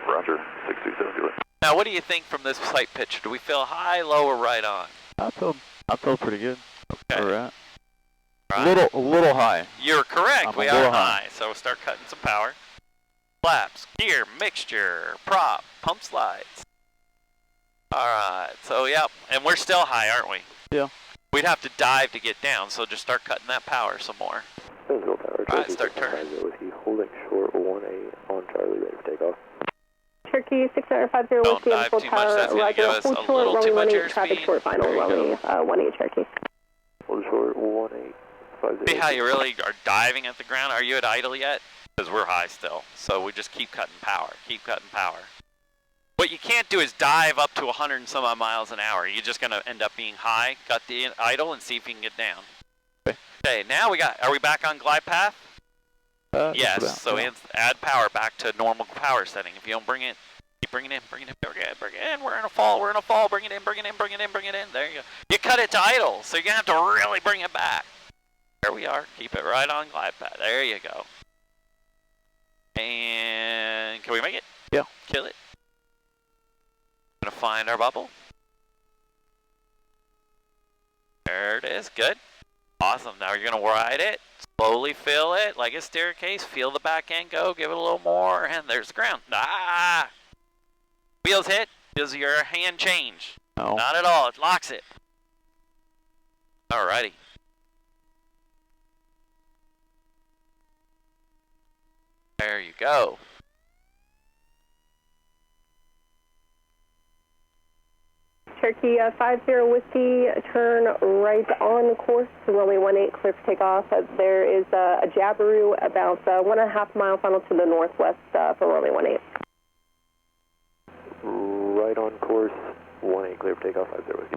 [SPEAKER 7] Roger, 627 Juliet.
[SPEAKER 3] Now, what do you think from this flight picture? Do we feel high, low, or right on?
[SPEAKER 2] I feel pretty good.
[SPEAKER 3] Okay.
[SPEAKER 2] Where we're at.
[SPEAKER 3] Right.
[SPEAKER 2] A little high.
[SPEAKER 3] You're correct.
[SPEAKER 2] I'm
[SPEAKER 3] We
[SPEAKER 2] a
[SPEAKER 3] are
[SPEAKER 2] little
[SPEAKER 3] high. So we'll start cutting some power. Flaps, gear, mixture, prop, pump slides. All right. So, yep. And we're still high, aren't we?
[SPEAKER 2] Yeah.
[SPEAKER 3] We'd have to dive to get down, so just start cutting that power some more.
[SPEAKER 7] Physical tower,
[SPEAKER 3] All right, start turning.
[SPEAKER 7] with you, holding short 1A on Charlie, ready for takeoff.
[SPEAKER 6] Turkey 6950
[SPEAKER 3] Don't
[SPEAKER 6] Whiskey
[SPEAKER 3] dive
[SPEAKER 6] Evansville
[SPEAKER 3] too much.
[SPEAKER 6] Tower,
[SPEAKER 3] That's going to give
[SPEAKER 6] Roger,
[SPEAKER 3] us a
[SPEAKER 6] hold short,
[SPEAKER 3] little too
[SPEAKER 6] runway
[SPEAKER 3] much
[SPEAKER 6] 18, traffic
[SPEAKER 3] airspeed.
[SPEAKER 6] short final,
[SPEAKER 3] There you
[SPEAKER 6] runway 18 Cherokee.
[SPEAKER 7] Hold short, 1850.
[SPEAKER 3] See how you really are diving at the ground? Are you at idle yet? Because we're high still. So we just keep cutting power, keep cutting power. What you can't do is dive up to 100 and some odd miles an hour. You're just going to end up being high, cut the idle, and see if you can get down. Okay, now are we back on glide path? Yes, so add power back to normal power setting. If you don't bring it, keep bringing it in, bring it in. We're in a fall, bring it in. There you go. You cut it to idle, so you're going to have to really bring it back. There we are. Keep it right on glide path. There you go. And can we make it?
[SPEAKER 2] Yeah.
[SPEAKER 3] Kill it. Gonna find our bubble. There it is. Good. Awesome. Now you're gonna ride it. Slowly fill it like a staircase. Feel the back end go. Give it a little more. And there's the ground. Ah! Wheels hit. Does your hand change?
[SPEAKER 2] No.
[SPEAKER 3] Not at all. It locks it. Alrighty. There you go.
[SPEAKER 6] Cherokee 50 Whiskey, turn right on course to runway 18, clear for takeoff. There is a Jabiru about 1.5 mile final to the northwest for runway 18.
[SPEAKER 7] Right on course, 18, clear for takeoff, 50 Whiskey.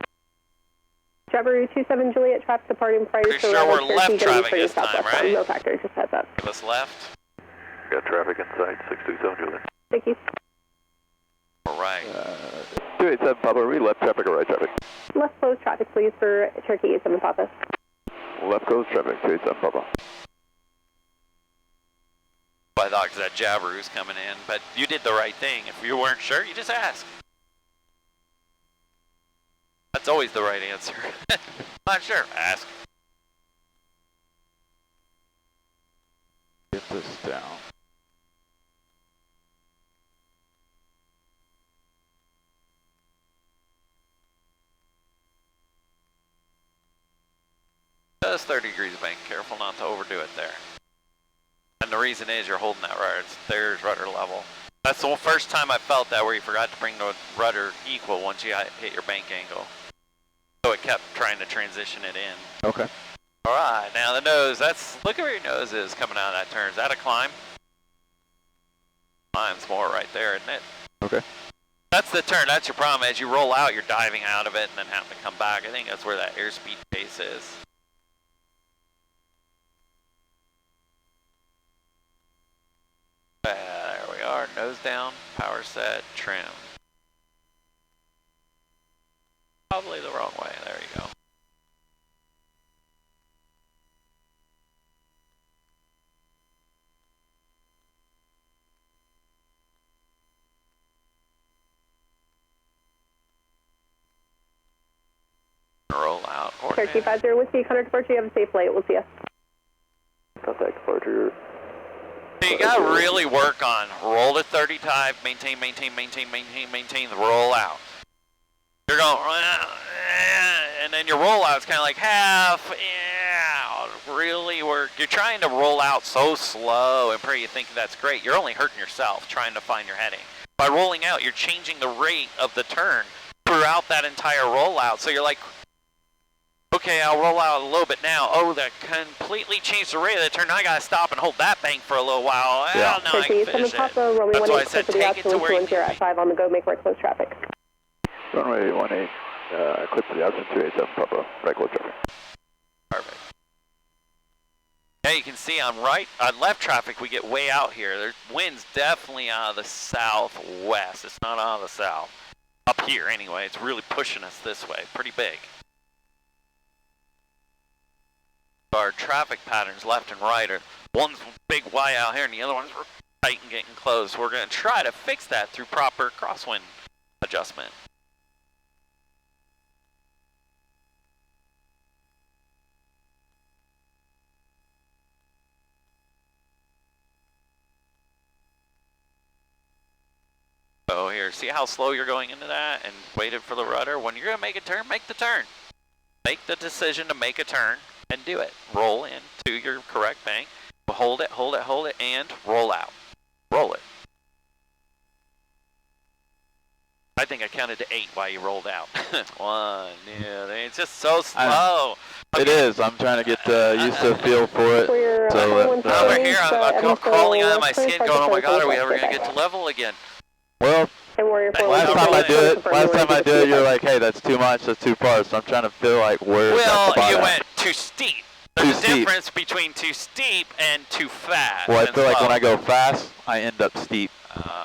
[SPEAKER 6] Jabiru 27 Juliet, traffic departing prior
[SPEAKER 3] Pretty
[SPEAKER 6] to
[SPEAKER 3] sure we're
[SPEAKER 6] Cherokee,
[SPEAKER 3] left
[SPEAKER 6] gonna be
[SPEAKER 3] traffic
[SPEAKER 6] turning
[SPEAKER 3] this time,
[SPEAKER 6] southwest.
[SPEAKER 3] right?
[SPEAKER 6] No factor, just heads up.
[SPEAKER 3] Give us left.
[SPEAKER 7] Got traffic in sight, 627 Juliet.
[SPEAKER 6] Thank you.
[SPEAKER 3] All right.
[SPEAKER 2] 287 Papa, are we left traffic or right traffic?
[SPEAKER 6] Left close traffic, please, for Cherokee 87 Papa.
[SPEAKER 2] Left coast traffic, 287 Papa.
[SPEAKER 3] I thought because that Jabiru's coming in, but you did the right thing. If you weren't sure, you just ask. That's always the right answer. Not sure, ask.
[SPEAKER 2] Get this down.
[SPEAKER 3] Just 30 degrees bank. Careful not to overdo it there. And the reason is you're holding that rudder. There's rudder level. That's the first time I felt that where you forgot to bring the rudder equal once you hit your bank angle. So it kept trying to transition it in.
[SPEAKER 2] Okay.
[SPEAKER 3] All right, now the nose. Look at where your nose is coming out of that turn. Is that a climb? Climb's more right there, isn't it?
[SPEAKER 2] Okay.
[SPEAKER 3] That's the turn. That's your problem. As you roll out, you're diving out of it and then having to come back. I think that's where that airspeed pace is. There we are. Nose down, power set, trim. Probably the wrong way. There you go. Roll out.
[SPEAKER 6] Cherokee 50 Whiskey, contact departure. You have a safe flight. We'll see you.
[SPEAKER 7] Contact departure.
[SPEAKER 3] So you gotta really work on roll to 35, maintain the roll out. You're going, and then your rollout's kind of like half, really work. You're trying to roll out so slow and pray you think that's great. You're only hurting yourself trying to find your heading. By rolling out, you're changing the rate of the turn throughout that entire rollout. So you're like, okay, I'll roll out a little bit now. Oh, that completely changed the rate of the turn. Now I gotta stop and hold that bank for a little while.
[SPEAKER 2] Yeah.
[SPEAKER 3] Now I can finish it. That's why I said take it to where you need
[SPEAKER 6] at 5 on the go, make right close traffic.
[SPEAKER 2] Runway 18, clip to the option 287 Papa, right close traffic.
[SPEAKER 3] Perfect. Yeah, you can see on left traffic, we get way out here. There's winds definitely out of the southwest. It's not out of the south. Up here, anyway. It's really pushing us this way. Pretty big. Our traffic patterns left and right are one's big Y out here and the other one's tight and getting close. We're going to try to fix that through proper crosswind adjustment. So here, see how slow you're going into that and waited for the rudder? When you're going to make a turn, make the turn. Make the decision to make a turn and do it. Roll in to your correct bank. Hold it, and roll out. Roll it. I think I counted to 8 while you rolled out. 1, 2, 3. It's just so slow.
[SPEAKER 2] It is. I'm trying to get used to the feel for it.
[SPEAKER 3] Over here, I'm crawling out of my skin going, oh my God, are we ever going to get to level again?
[SPEAKER 2] Well, last time I do it, you're like, hey, that's too much, that's too far. So I'm trying to feel like where.
[SPEAKER 3] Well, you went too steep. There's a difference between too steep and too fast.
[SPEAKER 2] Well, I feel like when I go fast, I end up steep,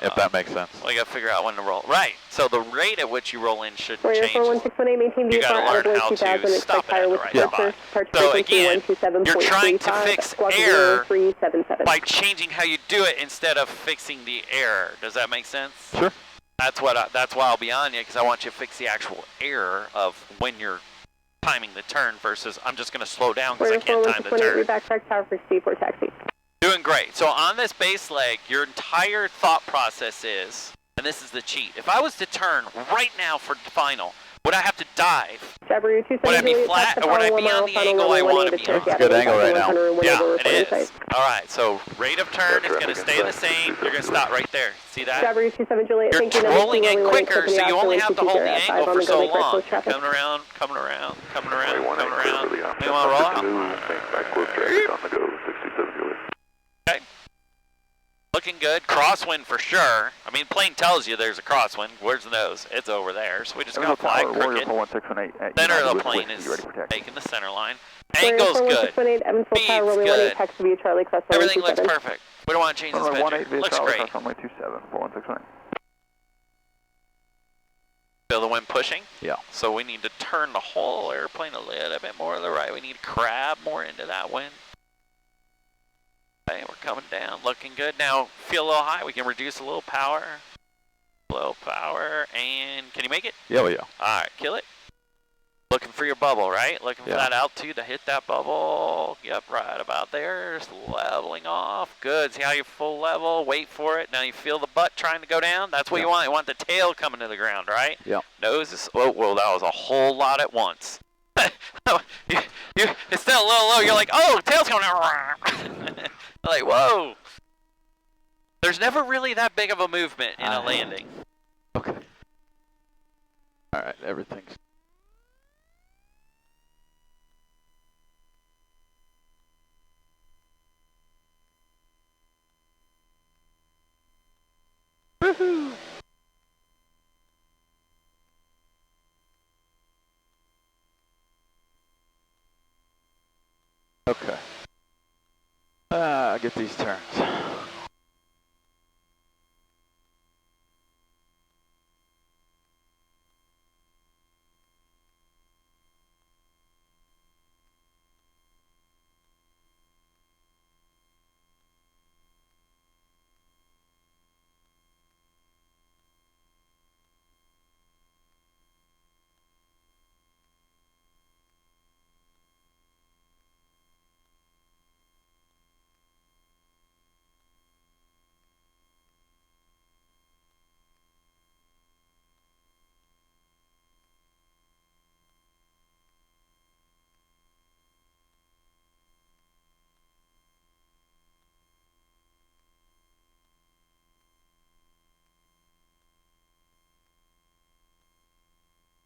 [SPEAKER 2] if that makes sense.
[SPEAKER 3] Well, you got to figure out when to roll. Right. So the rate at which you roll in shouldn't change.
[SPEAKER 6] You
[SPEAKER 3] got to learn how to stop it at the right spot. So again, you're trying to fix error by changing how you do it instead of fixing the error. Does that make sense?
[SPEAKER 2] Sure.
[SPEAKER 3] That's why I'll be on you, because I want you to fix the actual error of when you're timing the turn versus I'm just going to slow down because I can't time the turn.
[SPEAKER 6] Backtrack tower for C4 taxi.
[SPEAKER 3] Doing great. So on this base leg, your entire thought process is, and this is the cheat, if I was to turn right now for final, would I have to dive? Would I be flat, or would I be on the angle I want to be on?
[SPEAKER 2] It's a good angle right now.
[SPEAKER 3] Yeah, it is. All right, so rate of turn is going to stay the same. You're going to stop right there. See that? You're rolling in quicker, so you only have to hold the angle for so long. Coming around, coming around, coming around, coming around. You want to roll out? Okay. Looking good. Crosswind for sure. I mean, plane tells you there's a crosswind. Where's the nose? It's over there. So we just got to fly crooked. Center of the plane is making the center line. Angle's good. Speed's good. Everything looks perfect. We don't want to change this picture. Looks great. Feel the wind pushing?
[SPEAKER 2] Yeah.
[SPEAKER 3] So we need to turn the whole airplane a little bit more to the right. We need to crab more into that wind. Okay, we're coming down, looking good. Now, feel a little high. We can reduce a little power. Low power, and can you make it?
[SPEAKER 2] Yeah, we go.
[SPEAKER 3] All right, kill it. Looking for your bubble, right? Looking for that altitude to hit that bubble. Yep, right about there. Just leveling off. Good. See how you full level. Wait for it. Now you feel the butt trying to go down. That's what you want. You want the tail coming to the ground, right?
[SPEAKER 2] Yeah.
[SPEAKER 3] Nose is. Oh, well, that was a whole lot at once. It's still a little low. You're like, oh, tail's coming out. Like, whoa. There's never really that big of a movement in a landing.
[SPEAKER 2] Okay. All right, everything's. Woohoo! Okay. I get these turns.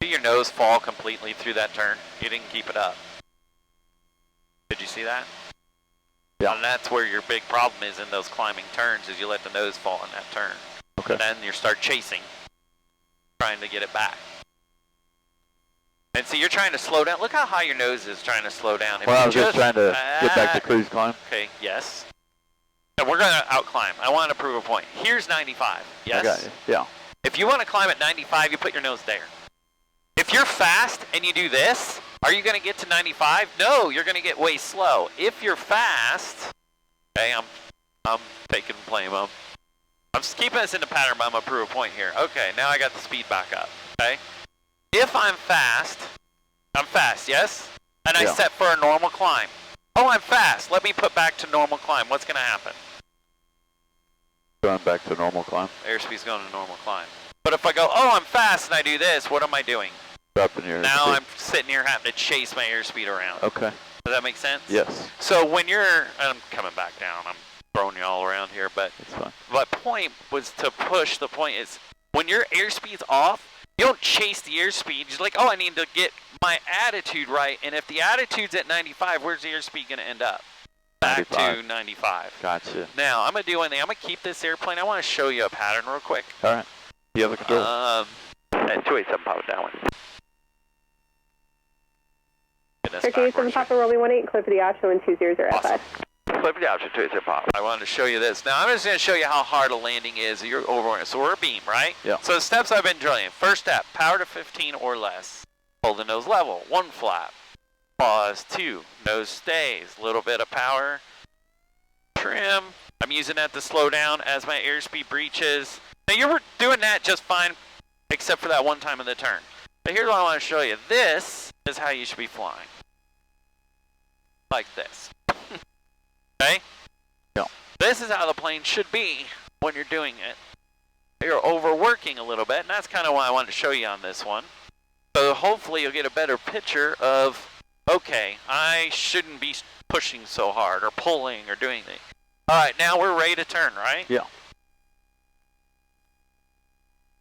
[SPEAKER 3] See your nose fall completely through that turn. You didn't keep it up. Did you see that?
[SPEAKER 2] Yeah.
[SPEAKER 3] And that's where your big problem is in those climbing turns, is you let the nose fall in that turn.
[SPEAKER 2] Okay.
[SPEAKER 3] And then you start chasing, trying to get it back. And see, you're trying to slow down. Look how high your nose is trying to slow down. If
[SPEAKER 2] Well, I was just trying to get back to cruise climb.
[SPEAKER 3] Okay, yes. And we're going to outclimb. I want to prove a point. Here's 95. Yes?
[SPEAKER 2] I got you. Yeah.
[SPEAKER 3] If you want to climb at 95, you put your nose there. If you're fast and you do this, are you going to get to 95? No, you're going to get way slow. If you're fast, okay, I'm taking blame. I'm just keeping this in the pattern, but I'm going to prove a point here. Okay, now I got the speed back up, okay? If I'm fast, yes? And I set for a normal climb. Oh, I'm fast. Let me put back to normal climb. What's going to happen?
[SPEAKER 2] Going back to normal climb.
[SPEAKER 3] Airspeed's going to normal climb. But if I go, oh, I'm fast, and I do this, what am I doing?
[SPEAKER 2] Dropping your
[SPEAKER 3] now
[SPEAKER 2] airspeed.
[SPEAKER 3] I'm sitting here having to chase my airspeed around.
[SPEAKER 2] Okay.
[SPEAKER 3] Does that make sense?
[SPEAKER 2] Yes.
[SPEAKER 3] So when you're, I'm coming back down, I'm throwing you all around here, but
[SPEAKER 2] It's fine.
[SPEAKER 3] my point was to push, the point is, when your airspeed's off, you don't chase the airspeed. You're like, oh, I need to get my attitude right. And if the attitude's at 95, where's the airspeed going to end up? Back
[SPEAKER 2] 95.
[SPEAKER 3] to 95.
[SPEAKER 2] Gotcha.
[SPEAKER 3] Now, I'm going to do one thing. I'm going to keep this airplane. I want to show you a pattern real quick.
[SPEAKER 2] All right. You have the control.
[SPEAKER 7] And 287 Papa downwind.
[SPEAKER 6] Turkey 7 Papa rolling 18, clear for the option 120
[SPEAKER 3] Awesome.
[SPEAKER 7] Flip the option 287 Papa.
[SPEAKER 3] I wanted to show you this. Now, I'm just going to show you how hard a landing is. You're over. So we're a beam, right?
[SPEAKER 2] Yeah.
[SPEAKER 3] So the steps I've been drilling. First step, power to 15 or less. Hold the nose level. 1 flap. Pause. 2. Nose stays. Little bit of power. Trim. I'm using that to slow down as my airspeed breaches. Now, you were doing that just fine, except for that one time in the turn. But here's what I want to show you. This is how you should be flying. Like this. Okay?
[SPEAKER 2] Yeah.
[SPEAKER 3] This is how the plane should be when you're doing it. You're overworking a little bit, and that's kind of why I wanted to show you on this one. So hopefully you'll get a better picture of, okay, I shouldn't be pushing so hard or pulling or doing things. All right, now we're ready to turn, right?
[SPEAKER 2] Yeah.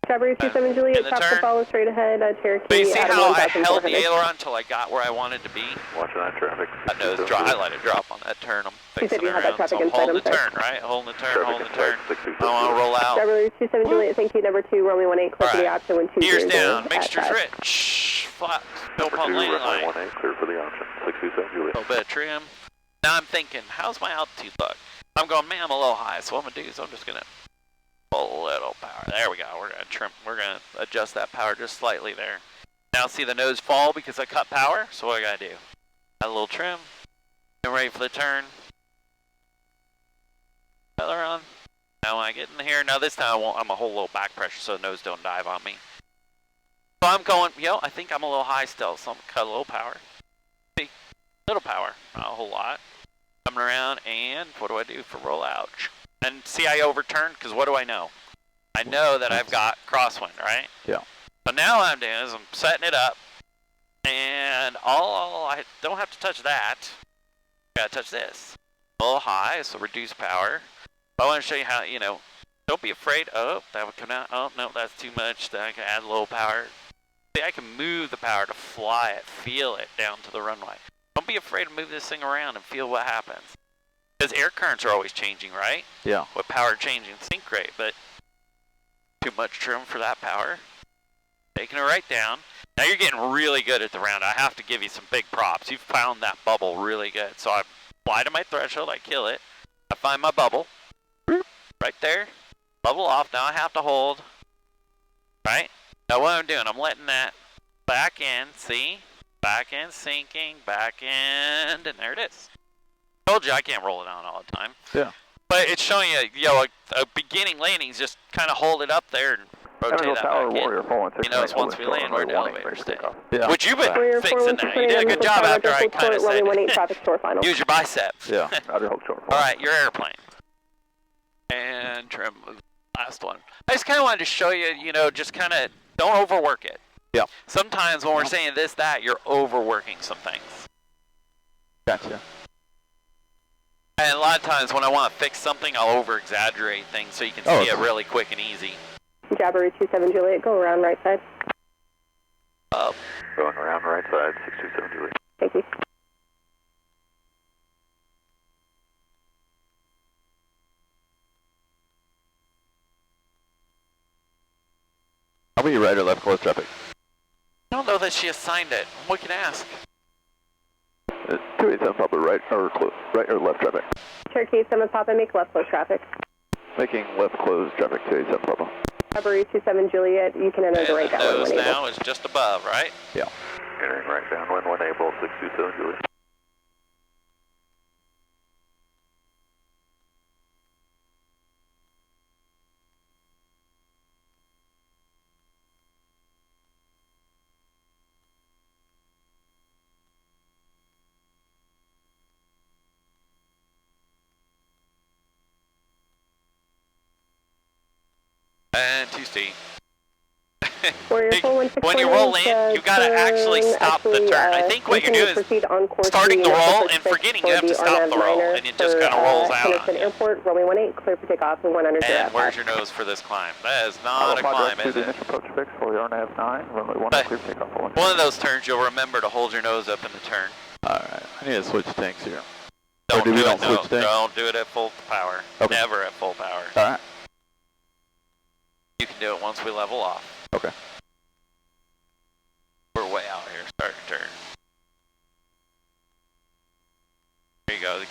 [SPEAKER 6] Strawberry 27 Juliet, top to follow straight ahead, Cherokee.
[SPEAKER 3] But you see how I held the
[SPEAKER 6] 1,400.
[SPEAKER 3] aileron until I got where I wanted to be?
[SPEAKER 7] Watching that traffic.
[SPEAKER 3] That nose drop. I let it drop on that turn. I'm
[SPEAKER 6] You said
[SPEAKER 3] fixing
[SPEAKER 6] you
[SPEAKER 3] it
[SPEAKER 6] had that
[SPEAKER 3] around.
[SPEAKER 6] traffic
[SPEAKER 3] So I'm
[SPEAKER 6] inside,
[SPEAKER 3] holding
[SPEAKER 6] I'm
[SPEAKER 3] the
[SPEAKER 6] sorry.
[SPEAKER 3] turn, right? Holding the turn, holding the turn.
[SPEAKER 7] Traffic inside,
[SPEAKER 3] I want to roll out.
[SPEAKER 6] Strawberry 27 Juliet, thank you, number 2, rolling 18, clear for the
[SPEAKER 3] Alright.
[SPEAKER 6] option 120.
[SPEAKER 3] Gears down, mixture's
[SPEAKER 6] at
[SPEAKER 3] rich. Flat, no
[SPEAKER 7] Number
[SPEAKER 3] pump
[SPEAKER 7] 2,
[SPEAKER 3] landing
[SPEAKER 7] runway
[SPEAKER 3] line.
[SPEAKER 7] 18, clear for the option 627
[SPEAKER 3] A
[SPEAKER 7] Juliet.
[SPEAKER 3] little bit of trim. Now I'm thinking, how's my altitude look? I'm going, man, I'm a little high, so what I'm going to do is I'm just going to pull a little power. There we go. We're going to trim. We're going to adjust that power just slightly there. Now see the nose fall because I cut power, so what I got to do? Add a little trim. I'm ready for the turn. Aileron. Now when I get in here, now this time I'm a whole little back pressure so the nose don't dive on me. So I'm going, I think I'm a little high still, so I'm going to cut a little power. See, little power, not a whole lot. Coming around, and what do I do for rollout? And see, I overturned, because what do I know? I know that I've got crosswind, right?
[SPEAKER 2] Yeah.
[SPEAKER 3] So now what I'm doing is I'm setting it up, and I don't have to touch that. I gotta touch this. A little high, so reduce power. But I want to show you how, don't be afraid. Oh, that would come out. Oh, no, that's too much. Then I can add a little power. See, I can move the power to fly it, feel it down to the runway. Don't be afraid to move this thing around and feel what happens. Because air currents are always changing, right?
[SPEAKER 2] Yeah.
[SPEAKER 3] With power changing, sync rate, but too much trim for that power. Taking it right down. Now you're getting really good at the round. I have to give you some big props. You've found that bubble really good. So I fly to my threshold, I kill it. I find my bubble. Right there. Bubble off. Now I have to hold. Right? Now what I'm doing, I'm letting that back end, see? Back end sinking, back end, and there it is. Told you I can't roll it on all the time.
[SPEAKER 2] Yeah.
[SPEAKER 3] But it's showing you, a beginning landings, just kind of hold it up there and rotate that
[SPEAKER 4] Tower,
[SPEAKER 3] back in.
[SPEAKER 4] Warrior 416.
[SPEAKER 3] It's once we land where the elevator stay.
[SPEAKER 2] Yeah.
[SPEAKER 3] Which you've been
[SPEAKER 6] Warrior
[SPEAKER 3] fixing that. You
[SPEAKER 6] 416,
[SPEAKER 3] did a good job after I kind of
[SPEAKER 6] rolling 18,
[SPEAKER 3] said,
[SPEAKER 6] traffic store final.
[SPEAKER 3] use your biceps.
[SPEAKER 2] Yeah.
[SPEAKER 4] Roger, hold short.
[SPEAKER 3] All right, your airplane. And trim the last one. I just kind of wanted to show you, just kind of don't overwork it.
[SPEAKER 2] Yeah.
[SPEAKER 3] Sometimes when we're saying this, that, you're overworking some things.
[SPEAKER 2] Gotcha.
[SPEAKER 3] And a lot of times when I want to fix something, I'll over-exaggerate things so you can see it really quick and easy.
[SPEAKER 6] Jabberoo 27 Juliet, go around right side.
[SPEAKER 7] Going around right side 627 Juliet.
[SPEAKER 6] Thank you.
[SPEAKER 2] How about you right or left close traffic?
[SPEAKER 3] I don't know that she assigned it. We can ask.
[SPEAKER 2] 287 Papa, right or left traffic?
[SPEAKER 6] Cherokee 7 Papa, make left close traffic.
[SPEAKER 2] Making left close traffic 287 Papa.
[SPEAKER 6] Jabberoo 27 Juliet, you can enter
[SPEAKER 3] And
[SPEAKER 6] the right
[SPEAKER 3] the
[SPEAKER 6] downwind
[SPEAKER 3] nose
[SPEAKER 6] when able.
[SPEAKER 3] now is just above, right?
[SPEAKER 2] Yeah.
[SPEAKER 7] Entering right downwind 1 April 627 Juliet.
[SPEAKER 3] And 2C. When you roll in, you gotta actually stop the turn. I think what you do is starting the roll and forgetting you have to stop the roll, and it just kind of rolls out on you.
[SPEAKER 6] Airport, runway 18, clear for takeoff, and 100.
[SPEAKER 3] And where's your nose for this climb? That is not a climb, is it?
[SPEAKER 7] Approach fix for RNAV 9, runway 18, clear for takeoff.
[SPEAKER 3] One of those turns, you'll remember to hold your nose up in the turn.
[SPEAKER 2] Alright, I need to switch tanks here.
[SPEAKER 3] Don't do it,
[SPEAKER 2] switch tanks?
[SPEAKER 3] Don't do it at full power.
[SPEAKER 2] Okay.
[SPEAKER 3] Never at full power.
[SPEAKER 2] Alright.
[SPEAKER 3] You can do it once we level off.
[SPEAKER 2] Okay.
[SPEAKER 3] We're way out here, start to turn. There you go.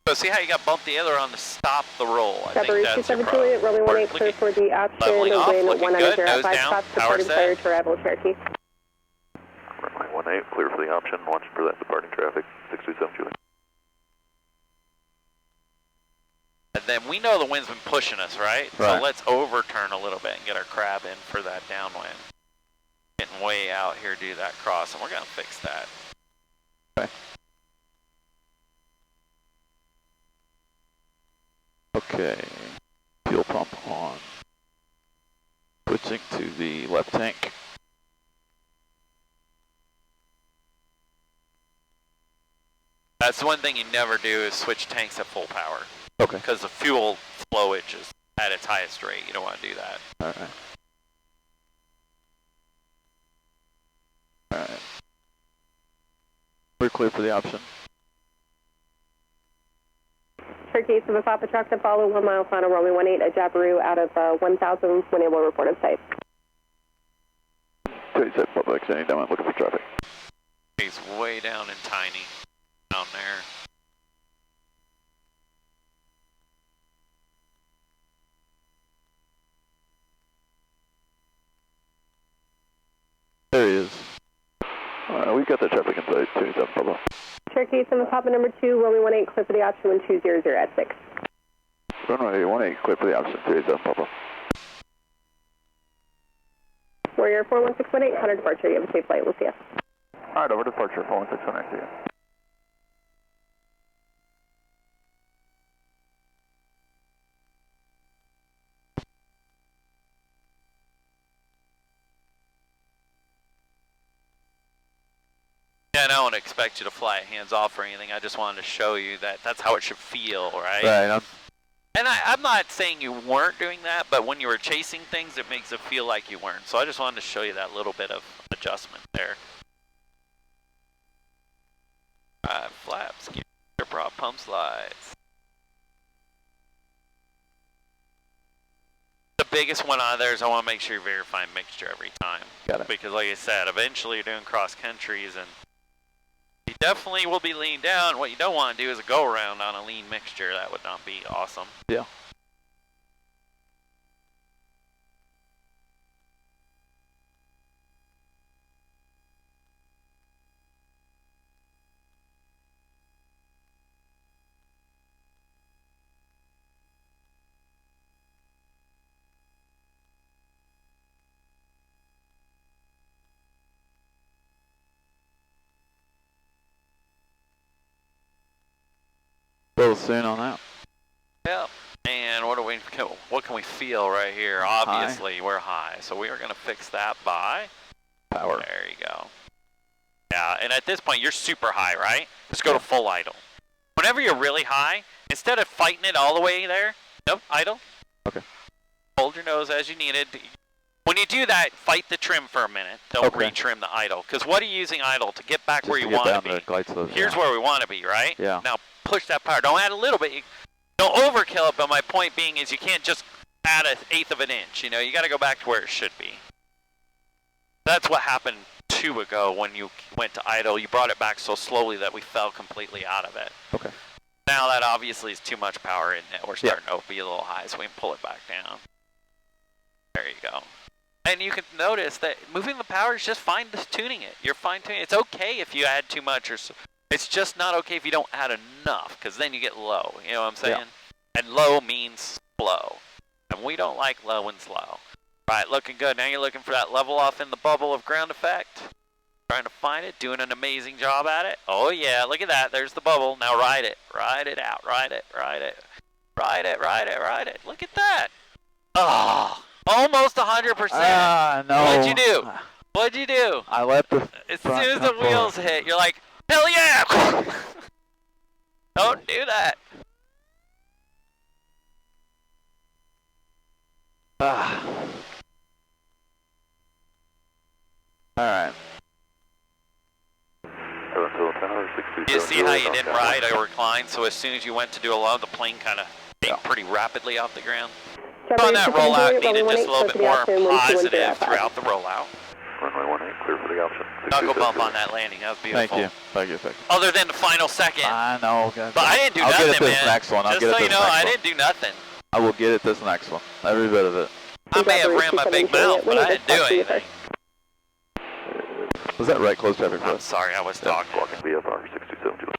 [SPEAKER 3] So see how you got bumped the other on to stop the roll. I think that's your problem.
[SPEAKER 6] Runway 18, clear for the option,
[SPEAKER 3] leveling off, looking good, nose down, power set.
[SPEAKER 6] Cherokee.
[SPEAKER 7] Runway 18, clear for the option, watching for that departing traffic, 627 Julie.
[SPEAKER 3] And then we know the wind's been pushing us, right? So let's overturn a little bit and get our crab in for that downwind. Getting way out here to do that cross, and we're going to fix that.
[SPEAKER 2] Okay. Okay. Fuel pump on. Switching to the left tank.
[SPEAKER 3] That's one thing you never do is switch tanks at full power.
[SPEAKER 2] Okay.
[SPEAKER 3] Because the fuel flowage is at its highest rate. You don't want to do that.
[SPEAKER 2] Alright. Alright. We're clear for the option.
[SPEAKER 6] Cherokee, so the Papa truck to follow 1 mile final runway 18 at Jabiru out of 1,000 when able reported site.
[SPEAKER 2] 37 public, anytime I'm looking for traffic.
[SPEAKER 3] He's way down and tiny down there.
[SPEAKER 2] There he is. We've got the traffic inside, 27 Pablo.
[SPEAKER 6] Cherokee, so the Papa number 2, runway 18, clear for the option 1200 at 6.
[SPEAKER 2] Runway 18, clear for the option, 37 Pablo.
[SPEAKER 6] Warrior 41618, Hunter departure. You have a safe flight. We'll see you.
[SPEAKER 7] Alright, over departure, 41618 to you.
[SPEAKER 3] Yeah, and I don't expect you to fly it hands off or anything. I just wanted to show you that that's how it should feel, right?
[SPEAKER 2] Right.
[SPEAKER 3] And I'm not saying you weren't doing that, but when you were chasing things, it makes it feel like you weren't. So I just wanted to show you that little bit of adjustment there. Flaps, gear prop, pump slides. The biggest one on there is I want to make sure you're verifying mixture every time.
[SPEAKER 2] Got it.
[SPEAKER 3] Because like I said, eventually you're doing cross countries and you definitely will be leaned down. What you don't want to do is a go around on a lean mixture. That would not be awesome.
[SPEAKER 2] Yeah. A little soon on that.
[SPEAKER 3] Yep. And what can we feel right here? Obviously, we're high. So we are going to fix that by
[SPEAKER 2] power.
[SPEAKER 3] There you go. Yeah, and at this point, you're super high, right? Just go to full idle. Whenever you're really high, instead of fighting it all the way there, nope, idle.
[SPEAKER 2] Okay.
[SPEAKER 3] Hold your nose as you need it. When you do that, fight the trim for a minute. Don't retrim the idle. Because what are you using idle? To get back where you want to be. Here's where we want to be, right?
[SPEAKER 2] Yeah.
[SPEAKER 3] Now push that power. Don't add a little bit. Don't overkill it, but my point being is you can't just add 1/8 of an inch. You know, you got to go back to where it should be. That's what happened 2 ago when you went to idle. You brought it back so slowly that we fell completely out of it.
[SPEAKER 2] Okay.
[SPEAKER 3] Now that obviously is too much power in it. We're starting to be a little high, so we can pull it back down. There you go. And you can notice that moving the power is just fine-tuning it. You're fine-tuning it. It's okay if you add too much, or it's just not okay if you don't add enough, because then you get low. You know what I'm saying? Yeah. And low means slow. And we don't like low and slow. Right, looking good. Now you're looking for that level off in the bubble of ground effect. Trying to find it, doing an amazing job at it. Oh yeah, look at that. There's the bubble. Now ride it. Ride it out. Ride it. Ride it. Ride it. Ride it. Ride it. Look at that. Oh. Almost 100%.
[SPEAKER 2] Ah, no.
[SPEAKER 3] What'd you do? What'd you do?
[SPEAKER 2] I let the
[SPEAKER 3] As soon as the wheels hit, you're like, hell yeah! Don't do that.
[SPEAKER 2] Ah. All right.
[SPEAKER 3] You see how you didn't ride or recline, so as soon as you went to do a load, the plane kind of came pretty rapidly off the ground. On that rollout, needed just a little bit more positive throughout the rollout.
[SPEAKER 7] Runway 18, clear for the option.
[SPEAKER 3] Knuckle bump on that landing, that was beautiful.
[SPEAKER 2] Thank you.
[SPEAKER 3] Other than the final second.
[SPEAKER 2] I know. God.
[SPEAKER 3] But I didn't do
[SPEAKER 2] I'll
[SPEAKER 3] nothing,
[SPEAKER 2] get it this
[SPEAKER 3] man.
[SPEAKER 2] next one.
[SPEAKER 3] Just so you know, I didn't do nothing.
[SPEAKER 2] I will get it this next one. Every bit of it.
[SPEAKER 3] I may have ran my big mouth, but I didn't do anything.
[SPEAKER 2] Was that right? Close traffic for
[SPEAKER 3] I'm
[SPEAKER 2] us.
[SPEAKER 3] sorry, I was talking.
[SPEAKER 7] Walking VFR 627 Julie.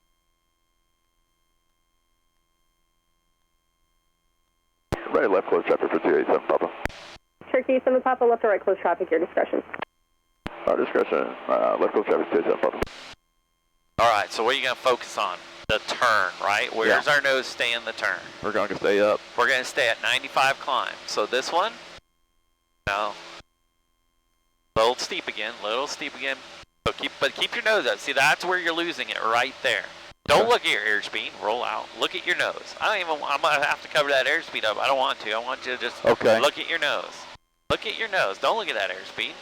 [SPEAKER 2] Right, left, close traffic for 287, Papa.
[SPEAKER 6] Cherokee 7 Papa, left or right close traffic, your discretion.
[SPEAKER 2] Our discretion, left, close traffic 287, Papa.
[SPEAKER 3] All right, so what are you going to focus on? The turn, right? Where's our nose stay in the turn?
[SPEAKER 2] We're going to stay up.
[SPEAKER 3] We're going to stay at 95 climb. So this one, no. Little steep again. So keep your nose up. See, that's where you're losing it, right there. Don't look at your airspeed. Roll out. Look at your nose. I'm gonna have to cover that airspeed up. I don't want to. I want you to just look at your nose. Look at your nose. Don't look at that airspeed.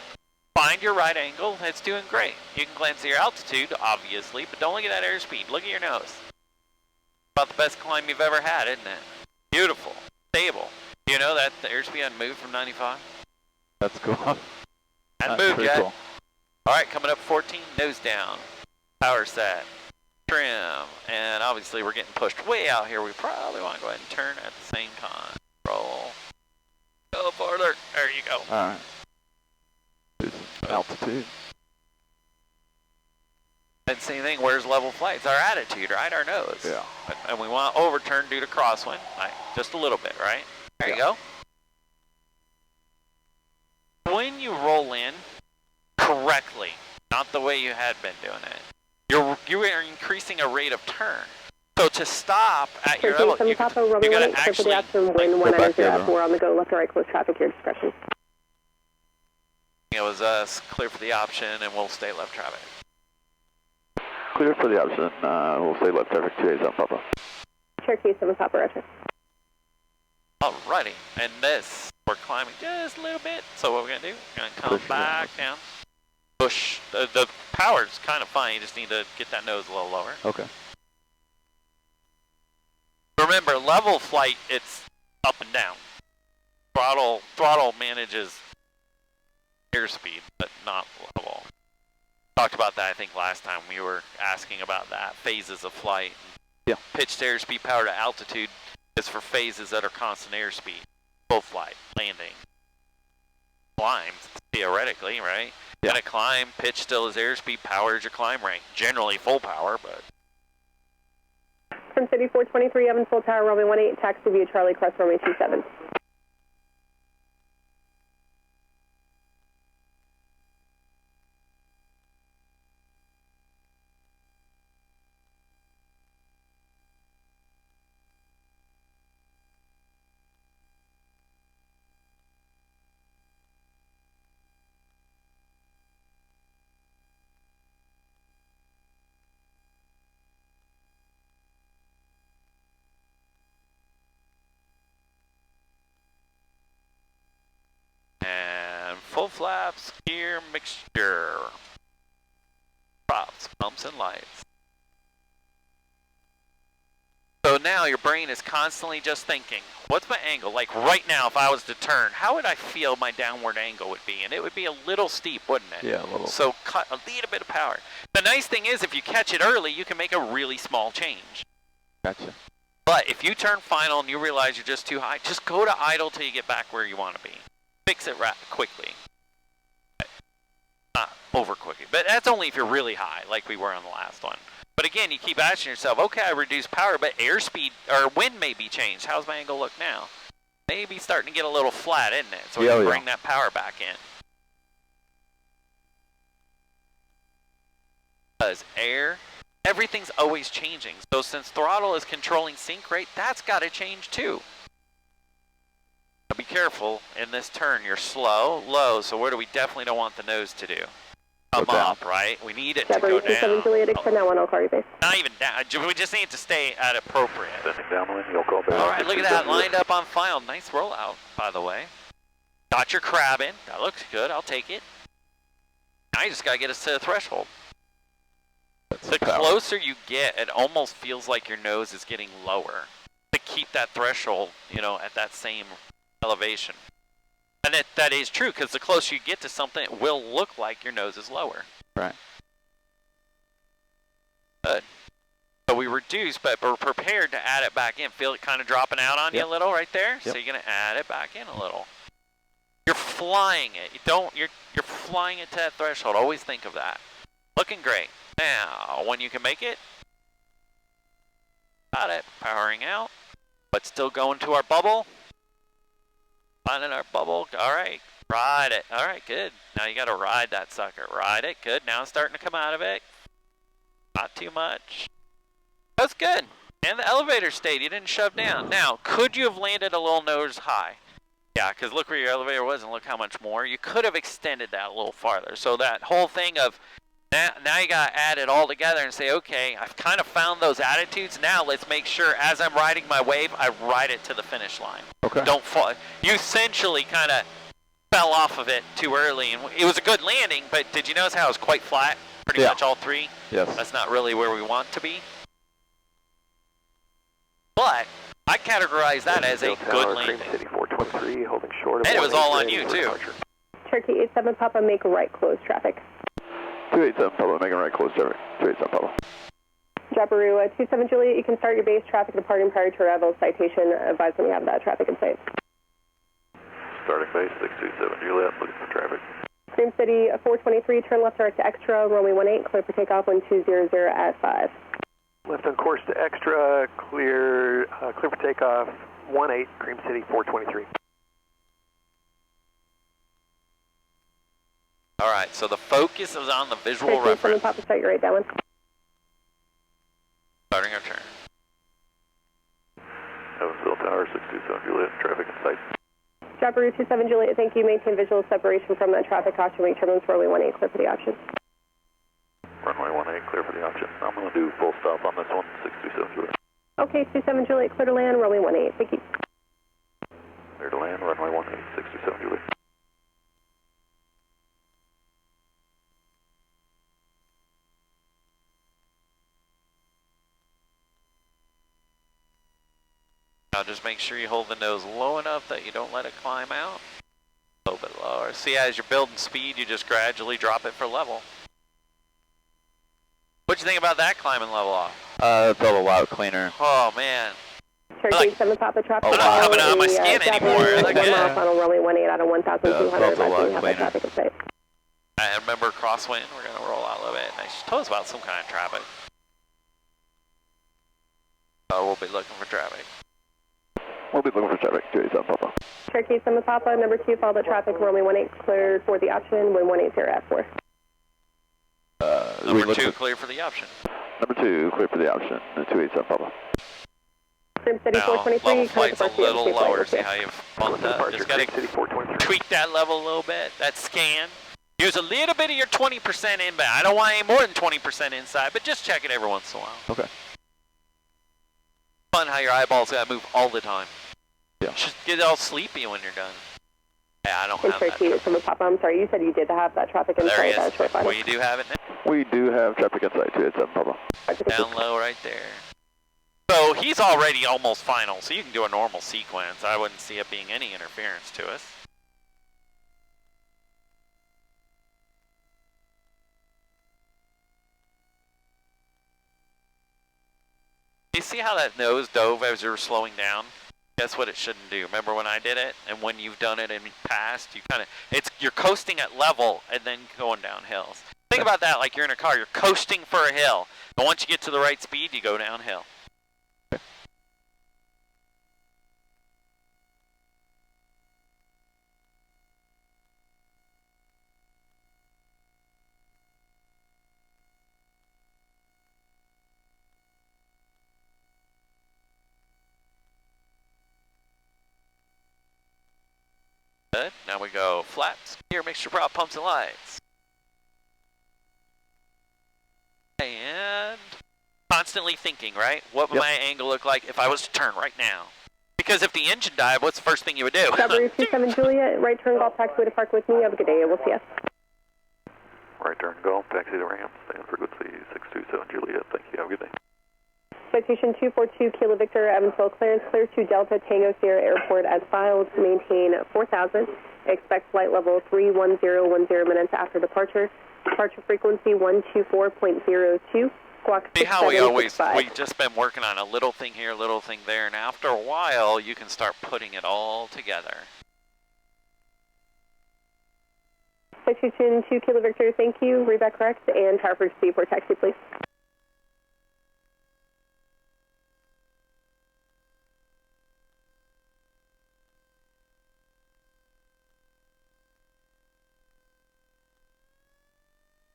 [SPEAKER 3] Find your right angle. It's doing great. You can glance at your altitude, obviously, but don't look at that airspeed. Look at your nose. About the best climb you've ever had, isn't it? Beautiful. Stable. Do you know that the airspeed hadn't moved from 95?
[SPEAKER 2] That's cool.
[SPEAKER 3] Hadn't moved yet. Cool. All right, coming up 14, nose down. Power set. Trim. And obviously we're getting pushed way out here. We probably want to go ahead and turn at the same time. Roll. Go farther. There you go.
[SPEAKER 2] All right. Altitude.
[SPEAKER 3] And same thing, where's level flight? It's our attitude, right? Our nose.
[SPEAKER 2] Yeah.
[SPEAKER 3] And we want to overturn due to crosswind. Right? Just a little bit, right? There you go. When you roll in correctly, not the way you had been doing it, you are increasing a rate of turn. So to stop at your level, you're going to actually
[SPEAKER 6] we're on the go, left or right close traffic, your discretion.
[SPEAKER 3] It was us, clear for the option, and we'll stay left traffic.
[SPEAKER 2] Clear for the option, we'll stay left traffic 287, Papa.
[SPEAKER 6] Cherokee 7 Papa, roger.
[SPEAKER 3] Alrighty, and this, we're climbing just a little bit, so what we're going to do, we're going to come back down. Push, the power's kind of fine, you just need to get that nose a little lower.
[SPEAKER 2] Okay.
[SPEAKER 3] Remember, level flight, it's up and down. Throttle manages airspeed, but not level. Talked about that, I think, last time we were asking about that, phases of flight.
[SPEAKER 2] Yeah.
[SPEAKER 3] Pitched airspeed, power to altitude is for phases that are constant airspeed. Full flight, landing, climbs, theoretically, right?
[SPEAKER 2] Yeah.
[SPEAKER 3] Gonna climb, pitch still is airspeed, power is your climb rank. Generally full power, but.
[SPEAKER 6] From City 423, Evans, full tower, runway 18, taxi via Charlie, cross runway 27.
[SPEAKER 3] Full flaps, gear mixture, props, pumps, and lights. So now your brain is constantly just thinking, what's my angle? Like right now, if I was to turn, how would I feel my downward angle would be? And it would be a little steep, wouldn't it?
[SPEAKER 2] Yeah, a little.
[SPEAKER 3] So cut a little bit of power. The nice thing is, if you catch it early, you can make a really small change.
[SPEAKER 2] Gotcha.
[SPEAKER 3] But if you turn final and you realize you're just too high, just go to idle till you get back where you want to be. Fix it quickly. Not over quickly, but that's only if you're really high, like we were on the last one. But again, you keep asking yourself, okay, I reduced power, but airspeed or wind may be changed. How's my angle look now? Maybe starting to get a little flat, isn't it? So we can bring that power back in. Because everything's always changing. So since throttle is controlling sync rate, that's got to change too. be careful in this turn. You're slow, low, so where do we definitely don't want the nose to do? Come up, right? We need it to go down.
[SPEAKER 6] 7 Juliet, extend now on, I'll call you base.
[SPEAKER 3] Not even down. We just need to stay at appropriate.
[SPEAKER 7] Sending downwind, you'll call back.
[SPEAKER 3] All right, look at that, lined up on file. Nice rollout, by the way. Got your crab in. That looks good. I'll take it. Now you just got to get us to the threshold. The closer you get, it almost feels like your nose is getting lower to keep that threshold, you know, at that same elevation. And that is true, because the closer you get to something, it will look like your nose is lower.
[SPEAKER 2] Right.
[SPEAKER 3] Good. So we reduce, but we're prepared to add it back in. Feel it kind of dropping out on you a little right there?
[SPEAKER 2] Yep.
[SPEAKER 3] So you're going to add it back in a little. You're flying it. You're flying it to that threshold. Always think of that. Looking great. Now, when you can make it, got it. Powering out, but still going to our bubble. Finding our bubble. All right. Ride it. All right, good. Now you got to ride that sucker. Ride it. Good. Now it's starting to come out of it. Not too much. That's good. And the elevator stayed. You didn't shove down. Now, could you have landed a little nose high? Yeah, because look where your elevator was and look how much more. You could have extended that a little farther. So that whole thing of now you got to add it all together and say, okay, I've kind of found those attitudes. Now let's make sure as I'm riding my wave, I ride it to the finish line.
[SPEAKER 2] Okay.
[SPEAKER 3] Don't fall. You essentially kind of fell off of it too early. And it was a good landing, but did you notice how it was quite flat? Pretty much all three?
[SPEAKER 2] Yes.
[SPEAKER 3] That's not really where we want to be. But I categorize that as a good landing.
[SPEAKER 7] City 423, holding short of
[SPEAKER 3] And it was all on you, too.
[SPEAKER 6] Cherokee 87 Papa, make right close traffic.
[SPEAKER 2] 287 Papa, making right close traffic. 287 Papa.
[SPEAKER 6] Jabiru 27 Juliet, you can start your base traffic departing prior to arrival. Citation, advise when you have that traffic in sight.
[SPEAKER 7] Starting base 627 Juliet, looking for traffic.
[SPEAKER 6] Cream City 423, turn left direct to Extra, runway 18, clear for takeoff 1200 at 5.
[SPEAKER 8] Left on course to Extra, clear for takeoff 18, Cream City 423.
[SPEAKER 3] All right, so the focus is on the visual reference.
[SPEAKER 6] Papa, start your right downwind.
[SPEAKER 3] Starting our turn.
[SPEAKER 7] Evansville Tower 627 Juliet, traffic in sight.
[SPEAKER 6] Jabiru 27 Juliet, thank you. Maintain visual separation from that traffic caution. Make turbulence runway 18, clear for the option.
[SPEAKER 7] Runway 18, clear for the option. I'm going to do full stop on this one, 627 Juliet.
[SPEAKER 6] Okay, 27 Juliet, clear to land, runway 18. Thank you.
[SPEAKER 7] Clear to land, runway 18, 627 Juliet.
[SPEAKER 3] Now just make sure you hold the nose low enough that you don't let it climb out. A little bit lower. See, as you're building speed, you just gradually drop it for level. What'd you think about that climbing level off?
[SPEAKER 2] It felt a lot cleaner.
[SPEAKER 3] Oh, man.
[SPEAKER 6] Cherokee 7 Papa, traffic.
[SPEAKER 3] I'm not coming out of my skin anymore. Look at
[SPEAKER 6] mile
[SPEAKER 3] that.
[SPEAKER 6] final runway 18 out of 1,200.
[SPEAKER 2] Yeah, it felt a lot
[SPEAKER 6] Advise when you have that
[SPEAKER 2] cleaner.
[SPEAKER 6] traffic in sight.
[SPEAKER 3] I remember crosswind. We're going to roll out a little bit. Nice. Tell us about some kind of traffic. Oh, we'll be looking for traffic.
[SPEAKER 2] We'll be looking for traffic. 287 Papa.
[SPEAKER 6] Cherokee 7 Papa, number 2, follow the traffic, runway 18, cleared for the option, wind 180 at 4.
[SPEAKER 3] Number 2, clear for the option.
[SPEAKER 2] Number 2, clear for the option. 287 Papa.
[SPEAKER 6] Cream City
[SPEAKER 3] Now,
[SPEAKER 6] 423,
[SPEAKER 3] level flight's a
[SPEAKER 6] departure,
[SPEAKER 3] little
[SPEAKER 6] safe flight,
[SPEAKER 3] lower.
[SPEAKER 6] okay.
[SPEAKER 3] See how you've bumped up? Just got
[SPEAKER 8] Cream City
[SPEAKER 3] to
[SPEAKER 8] 423.
[SPEAKER 3] tweak that level a little bit. That scan. Use a little bit of your 20% inbound. I don't want any more than 20% inside, but just check it every once in a while.
[SPEAKER 2] Okay.
[SPEAKER 3] Fun how your eyeballs got to move all the time.
[SPEAKER 2] Yeah.
[SPEAKER 3] Just get all sleepy when you're done. Yeah, I don't
[SPEAKER 6] And
[SPEAKER 3] have that.
[SPEAKER 6] Cherokee 7 Papa, I'm sorry, you said you did have that traffic in
[SPEAKER 3] There he
[SPEAKER 6] sight. That
[SPEAKER 3] is.
[SPEAKER 6] short final.
[SPEAKER 3] Well, you do have it now.
[SPEAKER 2] We do have traffic inside. 287 Papa.
[SPEAKER 3] Down low right there. So he's already almost final, so you can do a normal sequence. I wouldn't see it being any interference to us. You see how that nose dove as you were slowing down? That's what it shouldn't do. Remember when I did it? And when you've done it in the past, you kind of, you're coasting at level and then going down hills. Think about that like you're in a car. You're coasting for a hill. But once you get to the right speed, you go downhill. Good. Now we go flaps, gear, mixture, prop, pumps, and lights. And constantly thinking, right? What would my angle look like if I was to turn right now? Because if the engine died, what's the first thing you would do?
[SPEAKER 6] Discovery 27 Juliet, right turn golf taxiway to park with me. Have a good day. We'll see you.
[SPEAKER 7] Right turn golf, taxi to ramp, stand frequency 627 Juliet. Thank you. Have a good day.
[SPEAKER 6] Citation 242 Kilo Victor, Evansville clearance, clear to Delta Tango Sierra Airport as filed. Maintain 4000. Expect flight level 31010 minutes after departure. Departure frequency 124.02.
[SPEAKER 3] See how we just been working on a little thing here, a little thing there, and after a while you can start putting it all together.
[SPEAKER 6] Citation 2 Kilo Victor, thank you. Reback correct, and tower frequency for taxi, please.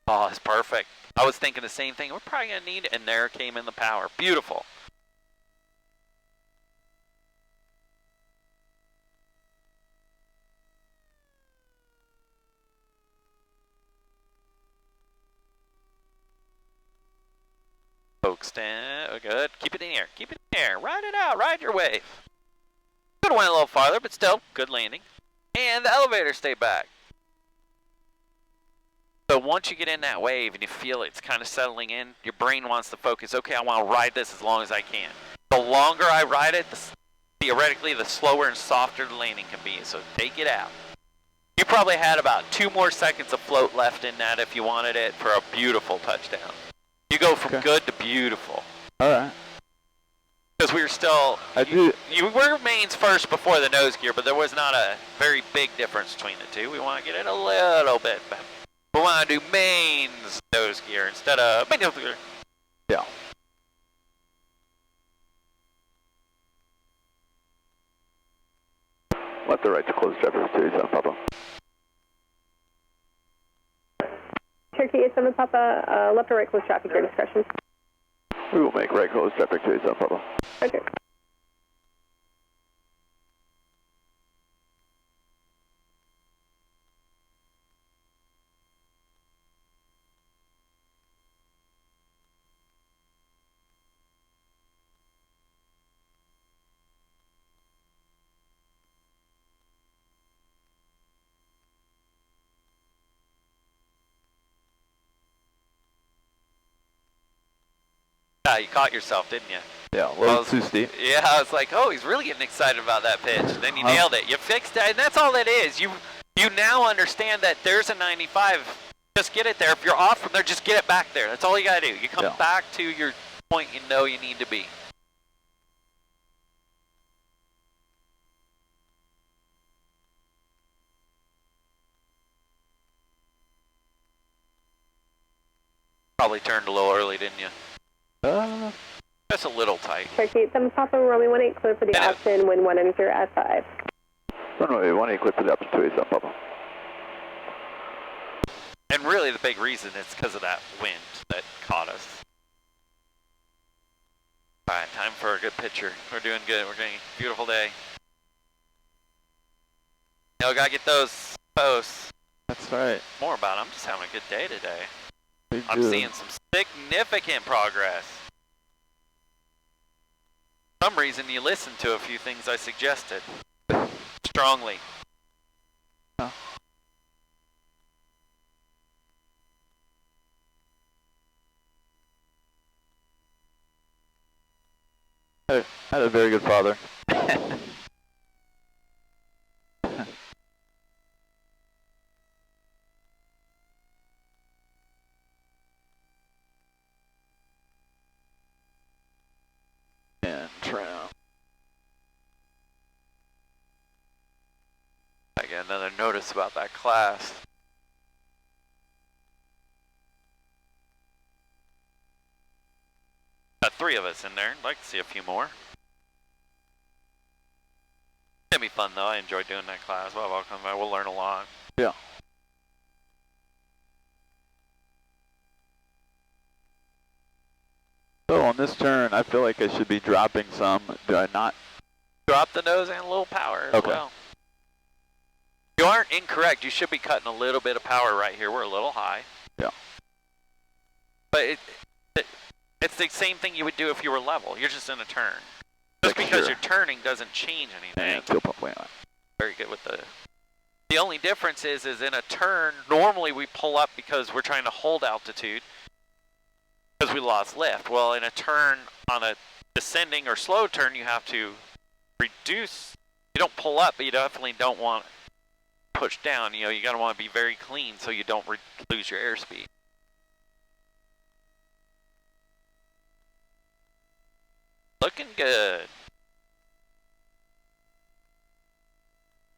[SPEAKER 3] Oh, it's perfect. I was thinking the same thing. We're probably going to need it, and there came in the power. Beautiful. Folks, good. Keep it in here. Keep it in here. Ride it out. Ride your wave. Could have went a little farther, but still, good landing. And the elevator stayed back. So once you get in that wave and you feel it's kind of settling in, your brain wants to focus, okay, I want to ride this as long as I can. The longer I ride it, theoretically, the slower and softer the landing can be, so take it out. You probably had about 2 more seconds of float left in that if you wanted it for a beautiful touchdown. You go from good to beautiful.
[SPEAKER 2] All right.
[SPEAKER 3] Because we were still, you were mains first before the nose gear, but there was not a very big difference between the two. We want to get it a little bit better. We want to do mains nose gear instead of main nose gear.
[SPEAKER 2] Yeah. Left or right to close traffic to 27 Papa.
[SPEAKER 6] Cherokee 87 Papa, left or right close traffic, your discretion.
[SPEAKER 2] We will make right close traffic to 27 Papa.
[SPEAKER 6] Okay.
[SPEAKER 3] Yeah, you caught yourself, didn't you?
[SPEAKER 2] Yeah, a little too steep.
[SPEAKER 3] Yeah, I was like, oh, he's really getting excited about that pitch. Then you nailed it. You fixed it, and that's all it is. You now understand that there's a 95. Just get it there. If you're off from there, just get it back there. That's all you got to do. You come back to your point you know you need to be. Probably turned a little early, didn't you? That's a little tight.
[SPEAKER 6] Cherokee 87 Papa, runway 18 clear for the option, wind 190 at 5.
[SPEAKER 2] Runway 18 clear for the option 27 Papa.
[SPEAKER 3] And really the big reason is because of that wind that caught us. Alright, time for a good picture. We're doing good. We're doing a beautiful day. You know, gotta get those posts.
[SPEAKER 2] That's right.
[SPEAKER 3] More about it. I'm just having a good day today.
[SPEAKER 2] Big
[SPEAKER 3] I'm
[SPEAKER 2] good.
[SPEAKER 3] seeing some significant progress. For some reason you listened to a few things I suggested. Strongly.
[SPEAKER 2] Huh. I had a very good father. And trim.
[SPEAKER 3] I got another notice about that class. Got 3 of us in there. I'd like to see a few more. It's gonna be fun though. I enjoy doing that class. Well, welcome. We'll learn a lot.
[SPEAKER 2] Yeah. So on this turn, I feel like I should be dropping some. Do I not?
[SPEAKER 3] Drop the nose and a little power as well. You aren't incorrect. You should be cutting a little bit of power right here. We're a little high.
[SPEAKER 2] Yeah.
[SPEAKER 3] But it's the same thing you would do if you were level. You're just in a turn. Just because you're turning doesn't change anything.
[SPEAKER 2] And fuel pump way on.
[SPEAKER 3] Very good with the only difference is in a turn, normally we pull up because we're trying to hold altitude because we lost lift. Well, in a turn on a descending or slow turn, you have to reduce. You don't pull up, but you definitely don't want to push down. You know, you gotta want to be very clean so you don't lose your airspeed. Looking good.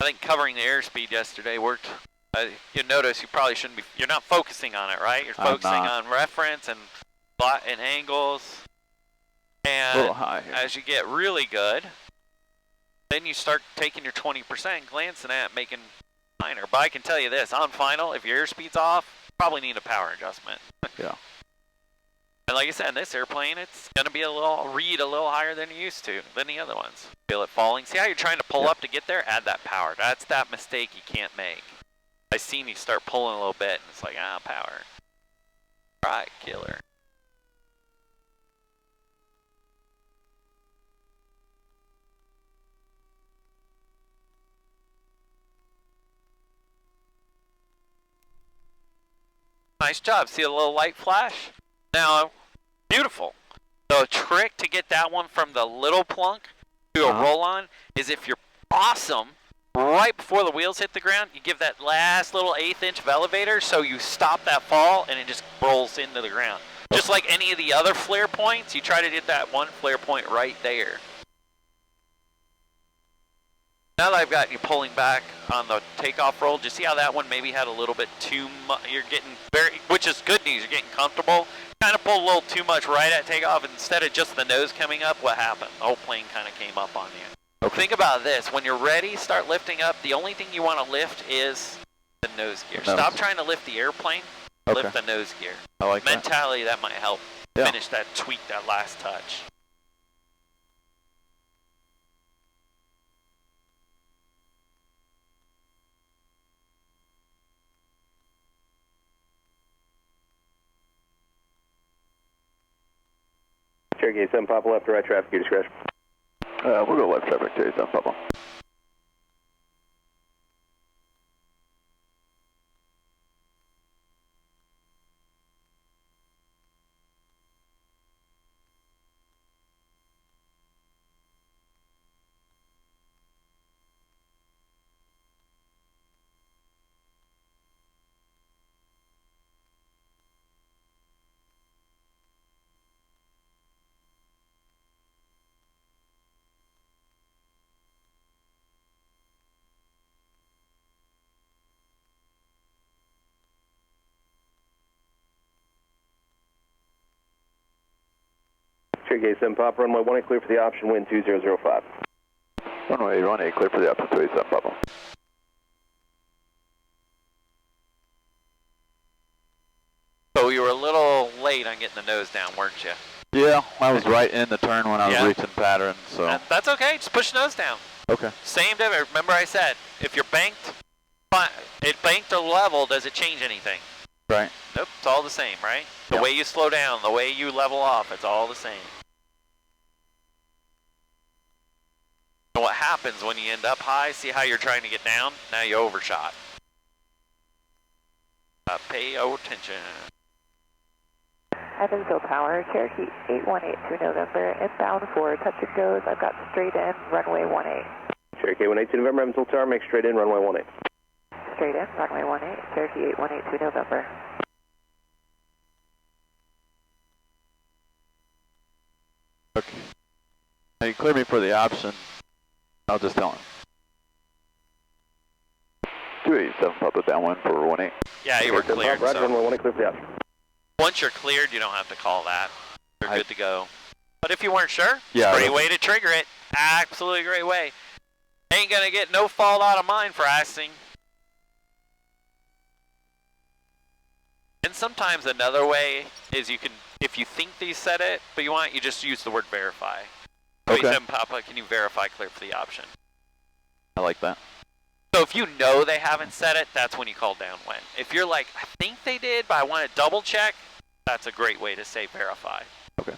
[SPEAKER 3] I think covering the airspeed yesterday worked. You notice you probably shouldn't be. You're not focusing on it, right? You're focusing on reference and angles. And
[SPEAKER 2] a little high here.
[SPEAKER 3] As you get really good, then you start taking your 20%, glancing at it, making minor. But I can tell you this: on final, if your airspeed's off, probably need a power adjustment.
[SPEAKER 2] Yeah.
[SPEAKER 3] And like I said, in this airplane, it's going to be a little higher than you used to, than the other ones. Feel it falling. See how you're trying to pull up to get there? Add that power. That's that mistake you can't make. I seen you start pulling a little bit, and it's like, power. Right, killer. Nice job. See a little light flash? Now, beautiful. The trick to get that one from the little plunk to a roll-on is if you're awesome, right before the wheels hit the ground, you give that last little 1/8 inch of elevator so you stop that fall and it just rolls into the ground. Just like any of the other flare points, you try to get that one flare point right there. Now that I've got you pulling back on the takeoff roll, do you see how that one maybe had a little bit too much? You're getting which is good news, you're getting comfortable. Kind of pulled a little too much right at takeoff, and instead of just the nose coming up, what happened? The whole plane kind of came up on you. Okay. Think about this. When you're ready, start lifting up. The only thing you want to lift is the nose gear. Stop trying to lift the airplane. Okay. Lift the nose gear.
[SPEAKER 2] I like
[SPEAKER 3] mentality, that might help finish that tweak, that last touch.
[SPEAKER 8] Cherokee 7 Papa left to right traffic, your discretion.
[SPEAKER 2] We'll go left traffic, Cherokee 7 Papa.
[SPEAKER 8] Cherokee 7 Papa, runway 18 clear for the option, wind 2005.
[SPEAKER 2] Runway 18 clear for the option, 27 Papa.
[SPEAKER 3] So you were a little late on getting the nose down, weren't you?
[SPEAKER 2] Yeah, I was right in the turn when I was reaching pattern, so.
[SPEAKER 3] That's okay, just push the nose down.
[SPEAKER 2] Okay.
[SPEAKER 3] Same difference. Remember I said, if you're banked, or level, does it change anything?
[SPEAKER 2] Right.
[SPEAKER 3] Nope, it's all the same, right? The way you slow down, the way you level off, it's all the same. And what happens when you end up high, see how you're trying to get down? Now you overshot. Pay attention.
[SPEAKER 5] Evansville Tower, Cherokee 8182 November, inbound for touch and goes. I've got straight in, runway 18.
[SPEAKER 8] Cherokee 182 November, Evansville Tower, make straight in, runway 18.
[SPEAKER 5] Straight in, runway 18, Cherokee 8182 November.
[SPEAKER 2] Okay. Now you clear me for the option. I'll just tell him. 287 Papa downwind for 18.
[SPEAKER 3] Yeah, you were cleared.
[SPEAKER 8] Roger, runway 18 clear for the option.
[SPEAKER 3] Once you're cleared, you don't have to call that. You're good to go. But if you weren't sure,
[SPEAKER 2] yeah,
[SPEAKER 3] great way to trigger it. Absolutely great way. Ain't gonna get no fault out of mine for asking. And sometimes another way is you can, if you think they said it, but you want, you just use the word verify.
[SPEAKER 2] Okay.
[SPEAKER 3] 27 Papa, can you verify clear for the option?
[SPEAKER 2] I like that.
[SPEAKER 3] So if you know they haven't set it, that's when you call downwind. If you're like, I think they did, but I want to double check, that's a great way to say verify.
[SPEAKER 2] Okay.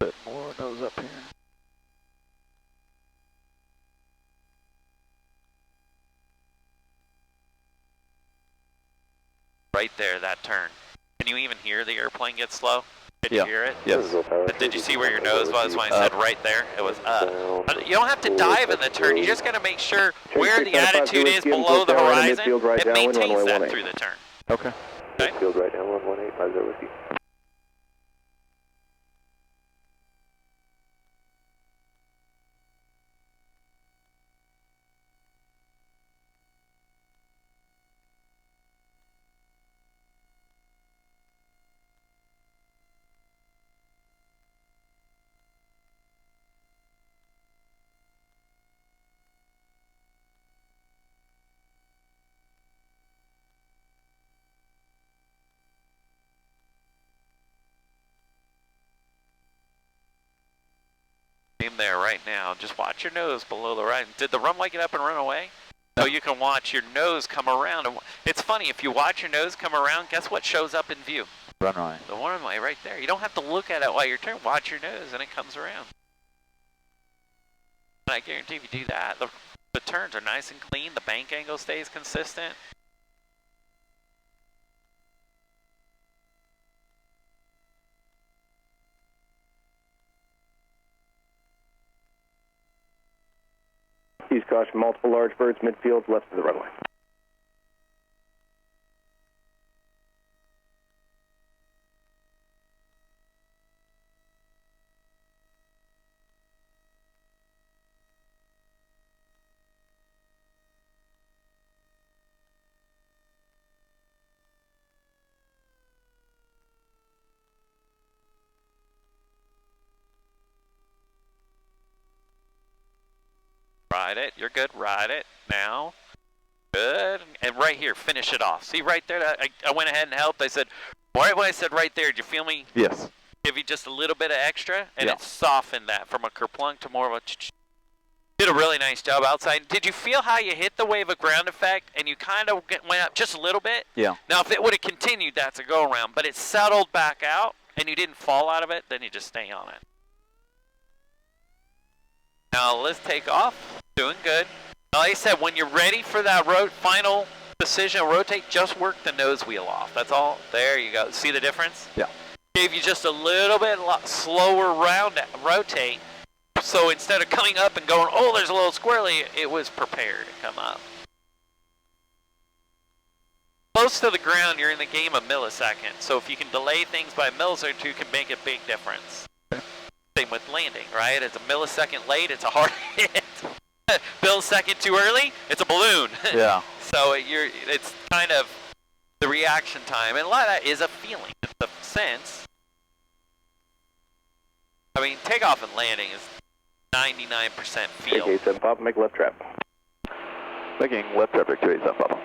[SPEAKER 2] Bit more nose up here.
[SPEAKER 3] Right there, that turn. Can you even hear the airplane get slow? Did you hear it?
[SPEAKER 2] Yes.
[SPEAKER 3] Did you see where your nose was when I said right there? It was You don't have to dive in the turn. You just got to make sure where the attitude is below the horizon. It maintains that through the turn.
[SPEAKER 2] Okay.
[SPEAKER 3] Okay.
[SPEAKER 7] Field right now, 11850 whiskey.
[SPEAKER 3] Aim there right now. Just watch your nose below the horizon. Did the runway get up and run away? So you can watch your nose come around. It's funny, if you watch your nose come around, guess what shows up in view?
[SPEAKER 2] Runway.
[SPEAKER 3] The runway right there. You don't have to look at it while you're turning. Watch your nose and it comes around. And I guarantee if you do that, the turns are nice and clean. The bank angle stays consistent.
[SPEAKER 9] Use caution, multiple large birds, midfield, left of the runway.
[SPEAKER 3] Ride it. You're good. Ride it. Now. Good. And right here, finish it off. See right there? I went ahead and helped. I said, right when I said right there, did you feel me?
[SPEAKER 2] Yes.
[SPEAKER 3] Give you just a little bit of extra, and
[SPEAKER 2] Yeah.
[SPEAKER 3] it softened that from a kerplunk to more of a did a really nice job outside. Did you feel how you hit the wave of ground effect and you kind of went up just a little bit?
[SPEAKER 2] Yeah.
[SPEAKER 3] Now, if it would have continued, that's a go-around, but it settled back out and you didn't fall out of it, then you just stay on it. Now, let's take off. Doing good. Like I said, when you're ready for that final decision, rotate, just work the nose wheel off. That's all. There you go. See the difference?
[SPEAKER 2] Yeah.
[SPEAKER 3] Gave you just a little bit slower rotate. So instead of coming up and going, oh, there's a little squirrely, it was prepared to come up. Close to the ground, you're in the game of milliseconds. So if you can delay things by a millisecond or two, can make a big difference. Same with landing, right? It's a millisecond late, it's a hard hit. Millisecond too early, it's a balloon.
[SPEAKER 2] Yeah.
[SPEAKER 3] So it's kind of the reaction time. And a lot of that is a feeling. It's a sense. I mean, takeoff and landing is 99% feel.
[SPEAKER 9] Take 87 Papa, make left trap.
[SPEAKER 2] Making left traffic 287 Papa.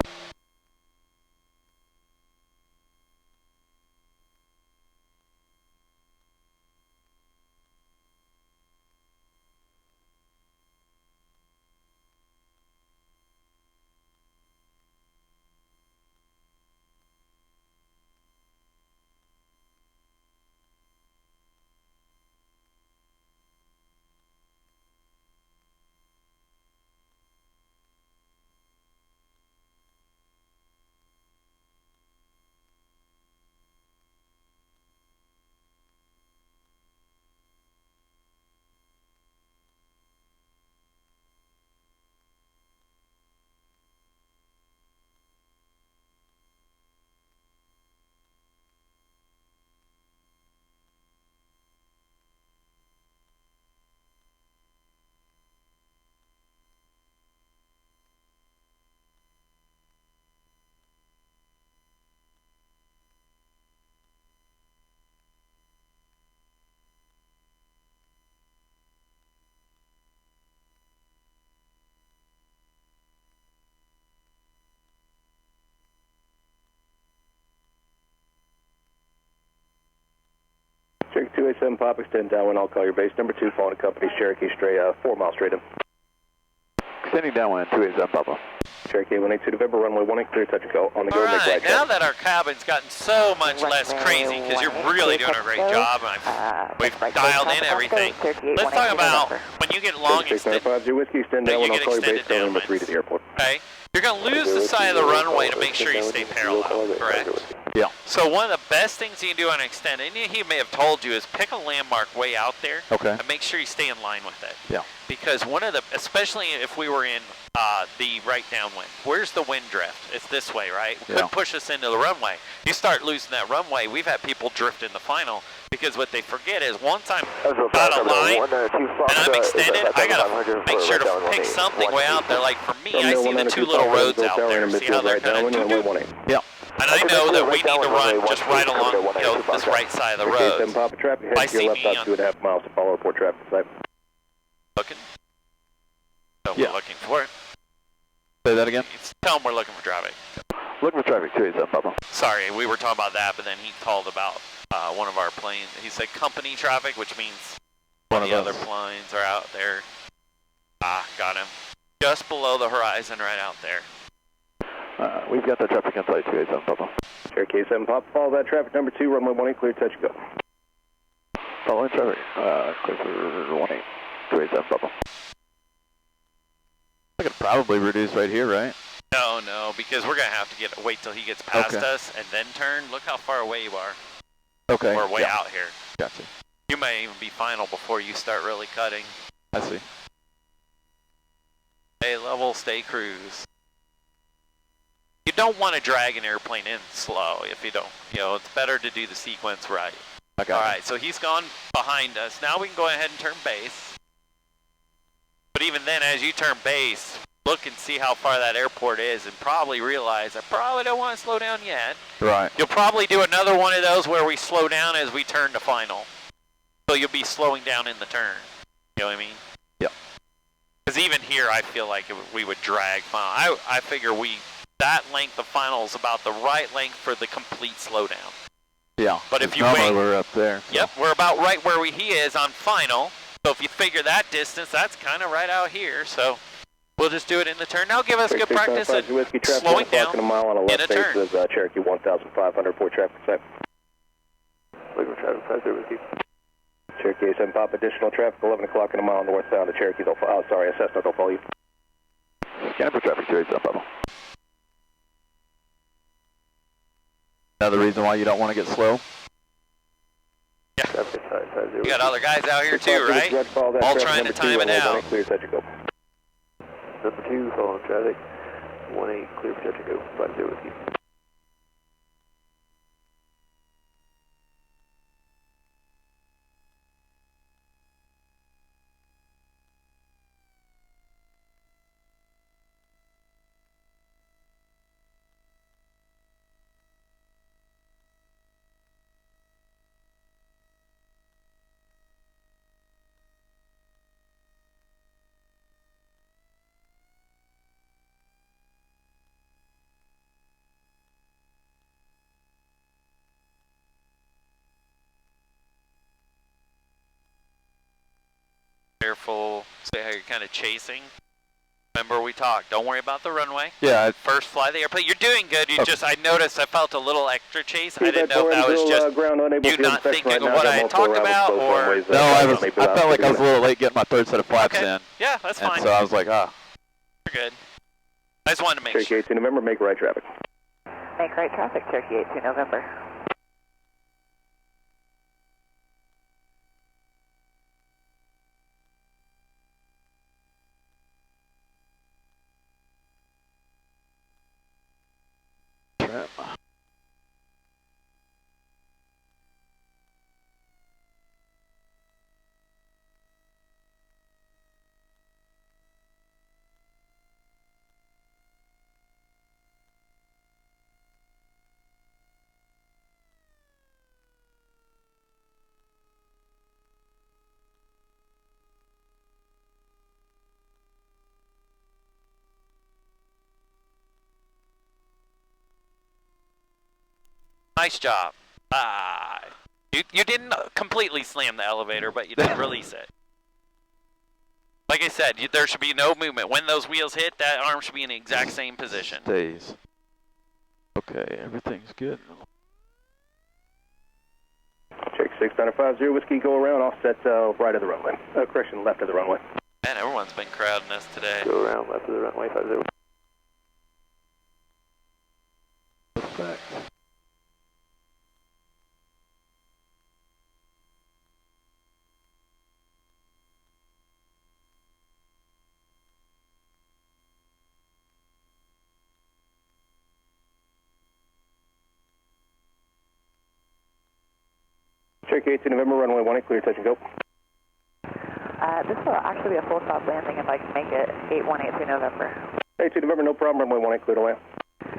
[SPEAKER 9] Cherokee 287 Pop, extend downwind, I'll call your base. Number 2, following company's Cherokee, straight, 4 miles straight in.
[SPEAKER 2] Extending downwind, 287 Papa.
[SPEAKER 9] Cherokee 182 November, runway 18, clear, touch and go. On the go, make
[SPEAKER 3] Alright,
[SPEAKER 9] right
[SPEAKER 3] now
[SPEAKER 9] traffic.
[SPEAKER 3] that our cabin's gotten so much less crazy, because you're really doing a great job, and we've dialed in everything. Let's talk about when you get long extended.
[SPEAKER 9] 50 Whiskey, extend down, I'll call you base down number 3 to the airport.
[SPEAKER 3] Okay, you're going to lose the side of the runway to make sure you stay parallel, correct?
[SPEAKER 2] Yeah.
[SPEAKER 3] So one of the best things you can do on extended, and he may have told you, is pick a landmark way out there.
[SPEAKER 2] Okay.
[SPEAKER 3] And make sure you stay in line with it.
[SPEAKER 2] Yeah.
[SPEAKER 3] Because one of the, especially if we were in the right downwind, where's the wind drift? It's this way, right? It could push us into the runway. You start losing that runway, we've had people drift in the final because what they forget is once I'm out of line and I'm extended, I got to make sure to pick something way out there. Like for me, I see the two little roads out there. See how they're kind of
[SPEAKER 2] Yeah.
[SPEAKER 3] and I know that we need to run just right along, you know, this right side of the road.
[SPEAKER 9] Papa traffic, head to your left about 2.5 miles to follow report traffic site.
[SPEAKER 3] Looking. So we're looking for it.
[SPEAKER 2] Say that again?
[SPEAKER 3] Tell them we're looking for traffic.
[SPEAKER 2] Looking for traffic, 287 Papa.
[SPEAKER 3] Sorry, we were talking about that, but then he called about one of our planes. He said company traffic, which means one of the other planes are out there. Ah, got him. Just below the horizon, right out there.
[SPEAKER 2] We've got that traffic inside 287 Papa.
[SPEAKER 9] Cherokee 7 Papa, follow that traffic number 2, runway 18, clear, touch, go.
[SPEAKER 2] Following traffic, clear for 18, 287 Papa. I could probably reduce right here, right?
[SPEAKER 3] No, because we're going to have to wait till he gets past us and then turn. Look how far away you are.
[SPEAKER 2] Okay.
[SPEAKER 3] We're way out here.
[SPEAKER 2] Gotcha.
[SPEAKER 3] You may even be final before you start really cutting.
[SPEAKER 2] I see.
[SPEAKER 3] Stay level, stay cruise. You don't want to drag an airplane in slow if you don't. You know, it's better to do the sequence right.
[SPEAKER 2] Okay.
[SPEAKER 3] All right, so he's gone behind us. Now we can go ahead and turn base. But even then, as you turn base, look and see how far that airport is and probably realize I probably don't want to slow down yet.
[SPEAKER 2] Right.
[SPEAKER 3] You'll probably do another one of those where we slow down as we turn to final. So you'll be slowing down in the turn. You know what I mean?
[SPEAKER 2] Yep.
[SPEAKER 3] Because even here, I feel like we would drag final. I figure that length of final is about the right length for the complete slowdown.
[SPEAKER 2] Yeah.
[SPEAKER 3] But if you
[SPEAKER 2] normally
[SPEAKER 3] wait,
[SPEAKER 2] we're up there. So.
[SPEAKER 3] Yep, we're about right where he is on final. So if you figure that distance, that's kind of right out here. So we'll just do it in the turn. Now give us good practice at slowing down
[SPEAKER 9] a mile on a left
[SPEAKER 3] in a turn.
[SPEAKER 9] face with Cherokee 1500 for traffic site.
[SPEAKER 7] Looking for traffic 50 Whiskey.
[SPEAKER 9] Cherokee 7 Pop, additional traffic, 11 o'clock in a mile northbound to Cherokee. Cessna, they'll follow you.
[SPEAKER 2] Scan for traffic, 287 Papa. Another reason why you don't want to get slow?
[SPEAKER 3] Yeah. You got other guys out here too, right? All trying to time it out.
[SPEAKER 9] Clear, touch and go.
[SPEAKER 7] Number 2, following traffic. 18, clear for touch and go. 50 Whiskey.
[SPEAKER 3] Careful. See how you're kind of chasing. Remember we talked. Don't worry about the runway.
[SPEAKER 2] Yeah.
[SPEAKER 3] First fly the airplane. You're doing good. You just, I noticed I felt a little extra chase. I didn't know if that was just you not thinking of what I had talked about or...
[SPEAKER 2] No, I felt like I was a little late getting my third set of flaps in.
[SPEAKER 3] Yeah, that's fine.
[SPEAKER 2] So I was like,
[SPEAKER 3] You're good. I just wanted to make sure.
[SPEAKER 9] Cherokee 18 November, make right traffic.
[SPEAKER 5] Make right traffic, Cherokee 18 November.
[SPEAKER 3] Nice job. You didn't completely slam the elevator, but you did release it. Like I said, there should be no movement. When those wheels hit, that arm should be in the exact same position.
[SPEAKER 2] Stays. Okay, everything's good.
[SPEAKER 9] Check 6950 Whiskey, go around, offset right of the runway. Correction, left of the runway.
[SPEAKER 3] Man, everyone's been crowding us today.
[SPEAKER 7] Go around left of the runway 50.
[SPEAKER 2] Back.
[SPEAKER 9] Check 18 November, runway 18, clear, touch and go.
[SPEAKER 5] This will actually be a full stop landing if I can make it 8183 November.
[SPEAKER 9] 18 November, no problem, runway 18, clear to land.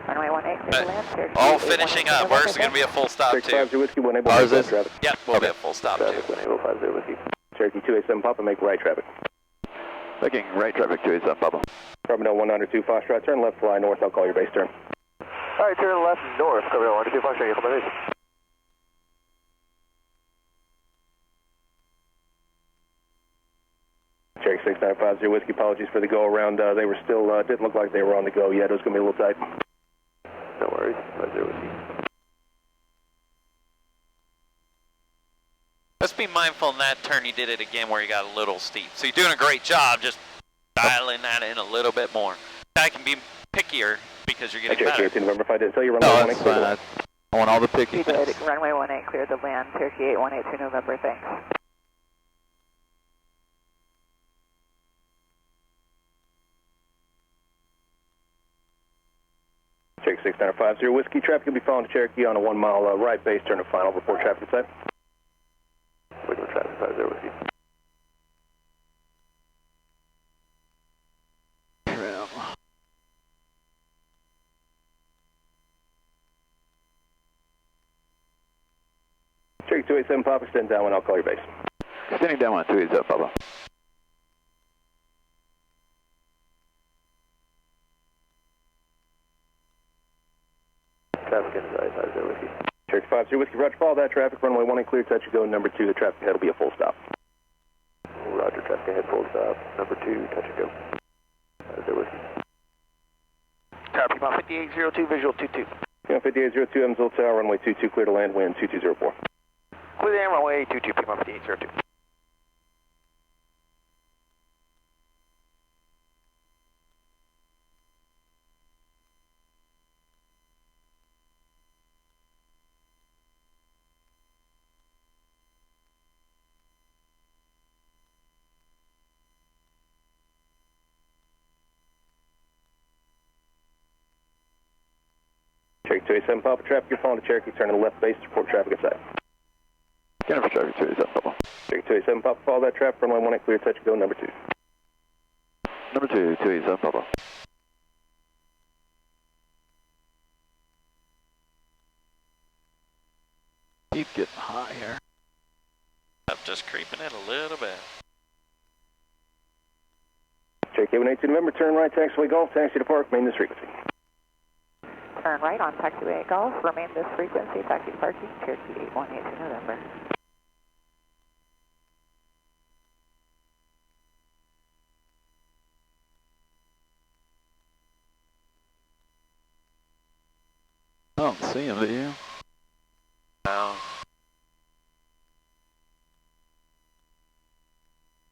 [SPEAKER 5] Runway 18, clear to land. Cherokee
[SPEAKER 3] All finishing up. Where's going to be a full stop, too?
[SPEAKER 9] 650 Whiskey, 1
[SPEAKER 2] Ours is?
[SPEAKER 9] traffic.
[SPEAKER 3] Yep, we'll be a full stop, too.
[SPEAKER 7] 1 Whiskey.
[SPEAKER 9] Cherokee 287 Papa, make right traffic.
[SPEAKER 2] Making right traffic 287 Papa.
[SPEAKER 9] Carbon 192 Foxtrot, turn left, fly north, I'll call your base turn.
[SPEAKER 7] Alright, turn left north, Carbon 192 Foxtrot, you come on base.
[SPEAKER 9] Cherokee 6950 Whiskey, apologies for the go around. They were still, didn't look like they were on the go yet. It was going to be a little tight.
[SPEAKER 7] No worries, 50 Whiskey.
[SPEAKER 3] Let's be mindful in that turn you did it again where you got a little steep. So you're doing a great job, just dialing that in a little bit more. That can be pickier because you're getting better.
[SPEAKER 9] Cherokee 18 November, if I didn't tell you, runway
[SPEAKER 2] No,
[SPEAKER 9] 18,
[SPEAKER 2] that's
[SPEAKER 9] clear.
[SPEAKER 2] fine. I want all the
[SPEAKER 5] You
[SPEAKER 2] pickiness.
[SPEAKER 5] did. Runway 18, clear to land. Cherokee 8182 November, thanks.
[SPEAKER 9] Cherokee 6950 Whiskey, traffic will be following to Cherokee on a 1 mile right base, turn to final, report traffic inside.
[SPEAKER 7] Wiggle traffic 50 Whiskey.
[SPEAKER 9] Cherokee 287 Papa, extend down, I'll call your base.
[SPEAKER 2] Extending down on 287 Papa.
[SPEAKER 7] Traffic inside 50 Whiskey.
[SPEAKER 9] Cherokee 50 Whiskey, roger, follow that traffic, runway 18 clear, touch and go, number 2, the traffic ahead will be a full stop.
[SPEAKER 7] Roger, traffic ahead, full stop. Number 2, touch and go. 50 Whiskey.
[SPEAKER 8] Tower Piedmont 5802, visual 22.
[SPEAKER 9] 5802 Emsville Tower, runway 22, clear to land, wind 2204.
[SPEAKER 8] Clear to land, runway 22, Piedmont 5802.
[SPEAKER 9] Cherokee 287 Papa, traffic, you're following to Cherokee, turn to the left base, report traffic inside.
[SPEAKER 2] Jennifer traffic 287 Papa.
[SPEAKER 9] Cherokee 287 Papa, follow that traffic, runway 18 clear, touch and go, number 2.
[SPEAKER 2] Number 2, 287 Papa. Keep getting high here.
[SPEAKER 3] I'm just creeping it a little bit.
[SPEAKER 9] Cherokee 182 November, turn right, taxiway Golf, taxi to park, main this frequency.
[SPEAKER 5] Turn right on taxiway Golf, remain this frequency, taxi to parking, Cherokee 8182 November.
[SPEAKER 2] I don't see him, do you?
[SPEAKER 3] No.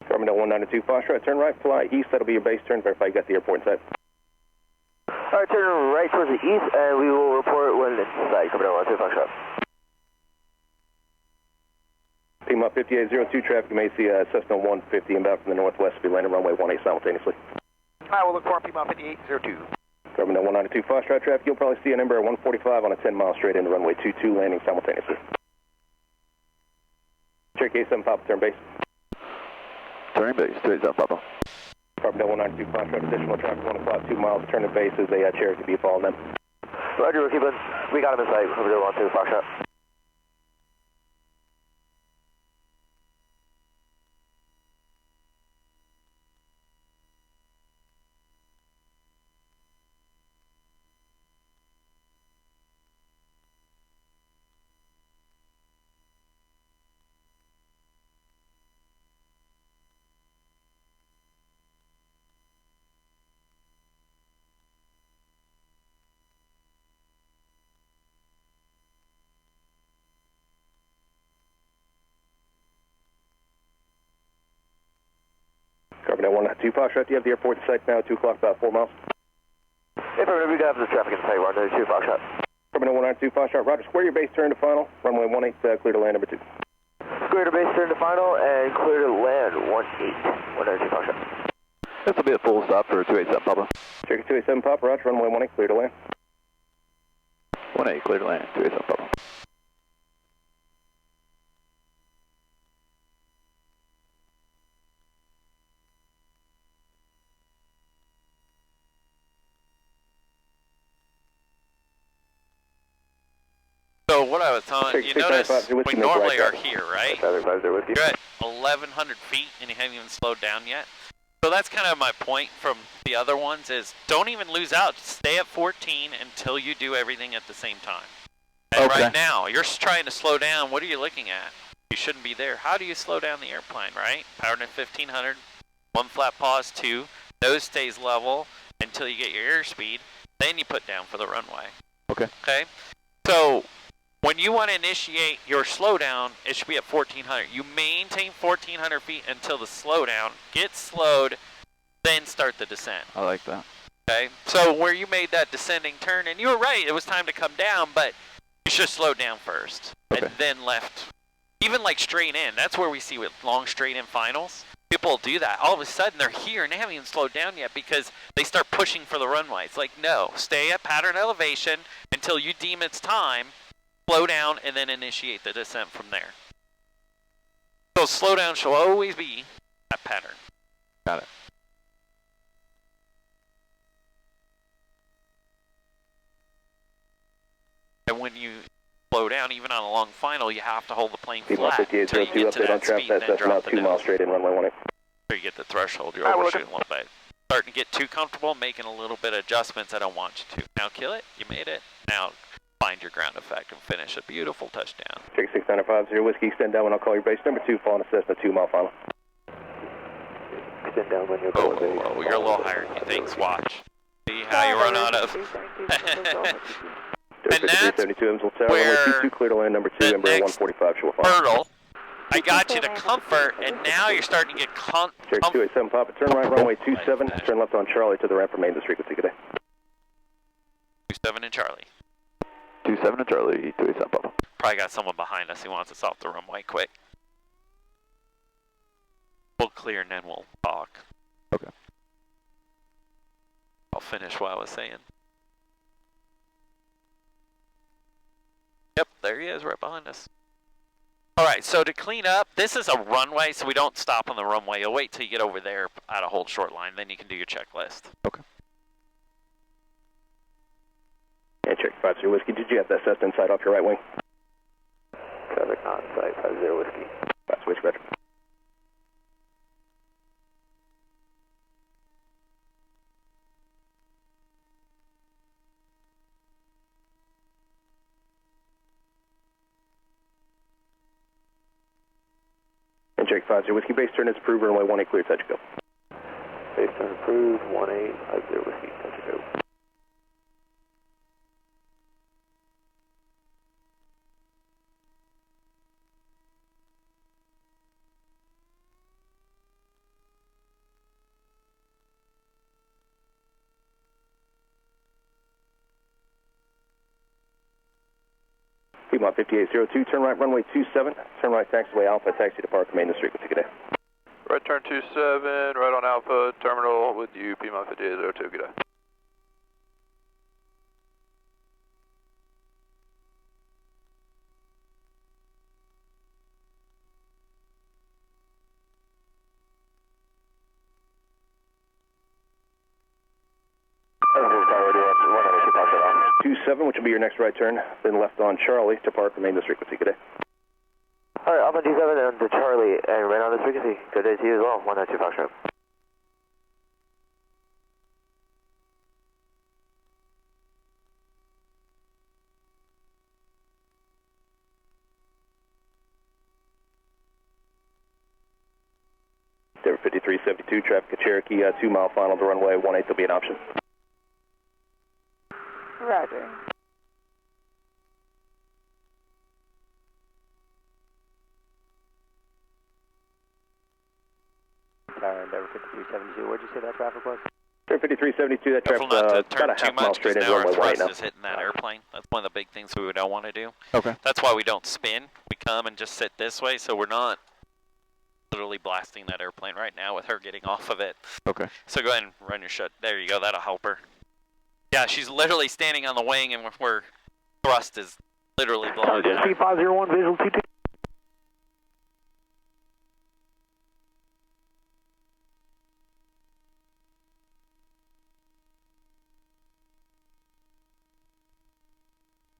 [SPEAKER 9] Carbon 192 Foxtrot, turn right, fly east, that'll be your base turn, verify you got the airport inside.
[SPEAKER 7] Alright, turn right towards the east, and we will report when it's inside. Carbon 192 Foxtrot.
[SPEAKER 9] Piedmont 5802 traffic, you may see Cessna 150 inbound from the northwest, be landing runway 18 simultaneously.
[SPEAKER 8] I will look for Piedmont 5802.
[SPEAKER 9] Carbon 192 Foxtrot traffic, you'll probably see a number 145 on a 10 mile straight into runway 22, landing simultaneously. Cherokee 87 Papa, turn base.
[SPEAKER 2] Turning base, 287 Papa.
[SPEAKER 9] Carbon 192 Foxtrot, additional traffic 1 o'clock, 2 miles, turn to base as a Cherokee be following them.
[SPEAKER 7] Roger, we're keeping. We got him inside. Carbon 192 Foxtrot.
[SPEAKER 9] Terminal 192 Foxtrot, do you have the airport in sight now at 2 o'clock, about 4 miles?
[SPEAKER 8] Affirmative, we got the traffic in sight, 192 Foxtrot.
[SPEAKER 9] Terminal 192 Foxtrot, Roger, square your base, turn to final, runway 18, clear to land number 2.
[SPEAKER 8] Square to base, turn to final, and clear to land, 18, 192 Foxtrot.
[SPEAKER 2] This will be a full stop for 287 Papa.
[SPEAKER 9] Check 287 Papa, Roger, runway 18, clear to land.
[SPEAKER 2] 18, clear to land, 287 Papa.
[SPEAKER 3] So what I was telling you, notice we normally are here, right? You're at 1,100 feet and you haven't even slowed down yet. So that's kind of my point from the other ones is don't even lose out. Stay at 14 until you do everything at the same time. And right now, you're trying to slow down. What are you looking at? You shouldn't be there. How do you slow down the airplane, right? Powered at 1,500, 1 flat pause, 2. Nose stays level until you get your airspeed. Then you put down for the runway.
[SPEAKER 2] Okay.
[SPEAKER 3] Okay? So when you want to initiate your slowdown, it should be at 1,400. You maintain 1,400 feet until the slowdown. Get slowed, then start the descent.
[SPEAKER 2] I like that.
[SPEAKER 3] Okay? So where you made that descending turn, and you were right, it was time to come down, but you should have slowed down first.
[SPEAKER 2] Okay.
[SPEAKER 3] And then left. Even like straight in. That's where we see with long straight in finals. People do that. All of a sudden, they're here, and they haven't even slowed down yet because they start pushing for the runway. It's like, no. Stay at pattern elevation until you deem it's time. Slow down, and then initiate the descent from there. So slowdown shall always be that pattern.
[SPEAKER 2] Got it.
[SPEAKER 3] And when you slow down, even on a long final, you have to hold the plane flat
[SPEAKER 9] P-Mod
[SPEAKER 3] until you
[SPEAKER 9] 5802,
[SPEAKER 3] get to
[SPEAKER 9] update on
[SPEAKER 3] that
[SPEAKER 9] traffic,
[SPEAKER 3] speed and then
[SPEAKER 9] that's now
[SPEAKER 3] drop the
[SPEAKER 9] 2 miles
[SPEAKER 3] nose.
[SPEAKER 9] straight in, runway 18.
[SPEAKER 3] Until you get the threshold, you're overshooting a little bit. Starting to get too comfortable, making a little bit of adjustments I don't want you to. Now kill it, you made it. Now find your ground effect and finish a beautiful touchdown.
[SPEAKER 9] Check 6950 Whiskey, extend down when I'll call your base. Number 2, following Cessna 2 mile final.
[SPEAKER 8] Extend down when you're
[SPEAKER 3] Oh, you're a little higher than you think. Watch. See how you run out of. And that's where
[SPEAKER 9] clear to land number 2,
[SPEAKER 3] the
[SPEAKER 9] Embraer
[SPEAKER 3] next
[SPEAKER 9] 145 shall
[SPEAKER 3] hurdle. I got you to comfort, and now you're starting to get
[SPEAKER 9] Check 287 Papa, turn right runway 27, turn left on Charlie to the ramp, remain this frequency today.
[SPEAKER 3] 27 and Charlie.
[SPEAKER 2] 27 and Charlie, 287 Papa.
[SPEAKER 3] Probably got someone behind us who wants us off the runway quick. We'll clear and then we'll talk.
[SPEAKER 2] Okay.
[SPEAKER 3] I'll finish what I was saying. Yep, there he is right behind us. Alright, so to clean up, this is a runway, so we don't stop on the runway. You'll wait till you get over there at a hold short line, then you can do your checklist.
[SPEAKER 2] Okay.
[SPEAKER 9] And check 50 Whiskey, did you have that Cessna inside off your right wing?
[SPEAKER 8] Traffic on site, 50 Whiskey.
[SPEAKER 9] 50 Whiskey, Roger. And check 50 Whiskey, base turn is approved, runway 18, clear, touch go.
[SPEAKER 8] Base turn approved, 18, 50 Whiskey, touch go.
[SPEAKER 9] P-Mod 5802, turn right runway 27, turn right taxiway Alpha, taxi to park, remain this frequency today.
[SPEAKER 7] Right turn 27, right on Alpha, terminal with you, P-Mod 5802, good day.
[SPEAKER 9] Alright, 27, which will be your next right turn, then left on Charlie to park, remain this frequency today.
[SPEAKER 8] Alright, Alpha 27 and to Charlie, and right on this frequency. Good day to you as well, 192 Foxtrot.
[SPEAKER 9] Denver 5372, traffic at Cherokee, 2 mile final to runway 18 will be an option.
[SPEAKER 5] Roger.
[SPEAKER 10] Endeavor 5372, where'd you say that traffic was?
[SPEAKER 9] 5372, that
[SPEAKER 3] Careful
[SPEAKER 9] traffic's
[SPEAKER 3] not to turn
[SPEAKER 9] about a
[SPEAKER 3] too
[SPEAKER 9] half mile
[SPEAKER 3] much,
[SPEAKER 9] straight
[SPEAKER 3] because
[SPEAKER 9] in,
[SPEAKER 3] now our
[SPEAKER 9] runway 18
[SPEAKER 3] thrust
[SPEAKER 9] now.
[SPEAKER 3] is hitting that airplane. That's one of the big things we don't want to do.
[SPEAKER 11] Okay.
[SPEAKER 3] That's why we don't spin. We come and just sit this way, so we're not literally blasting that airplane right now with her getting off of it.
[SPEAKER 11] Okay.
[SPEAKER 3] So go ahead and run your shut. There you go. That'll help her. Yeah, she's literally standing on the wing, and where thrust is literally blowing.
[SPEAKER 4] Whiskey 501, visual 22.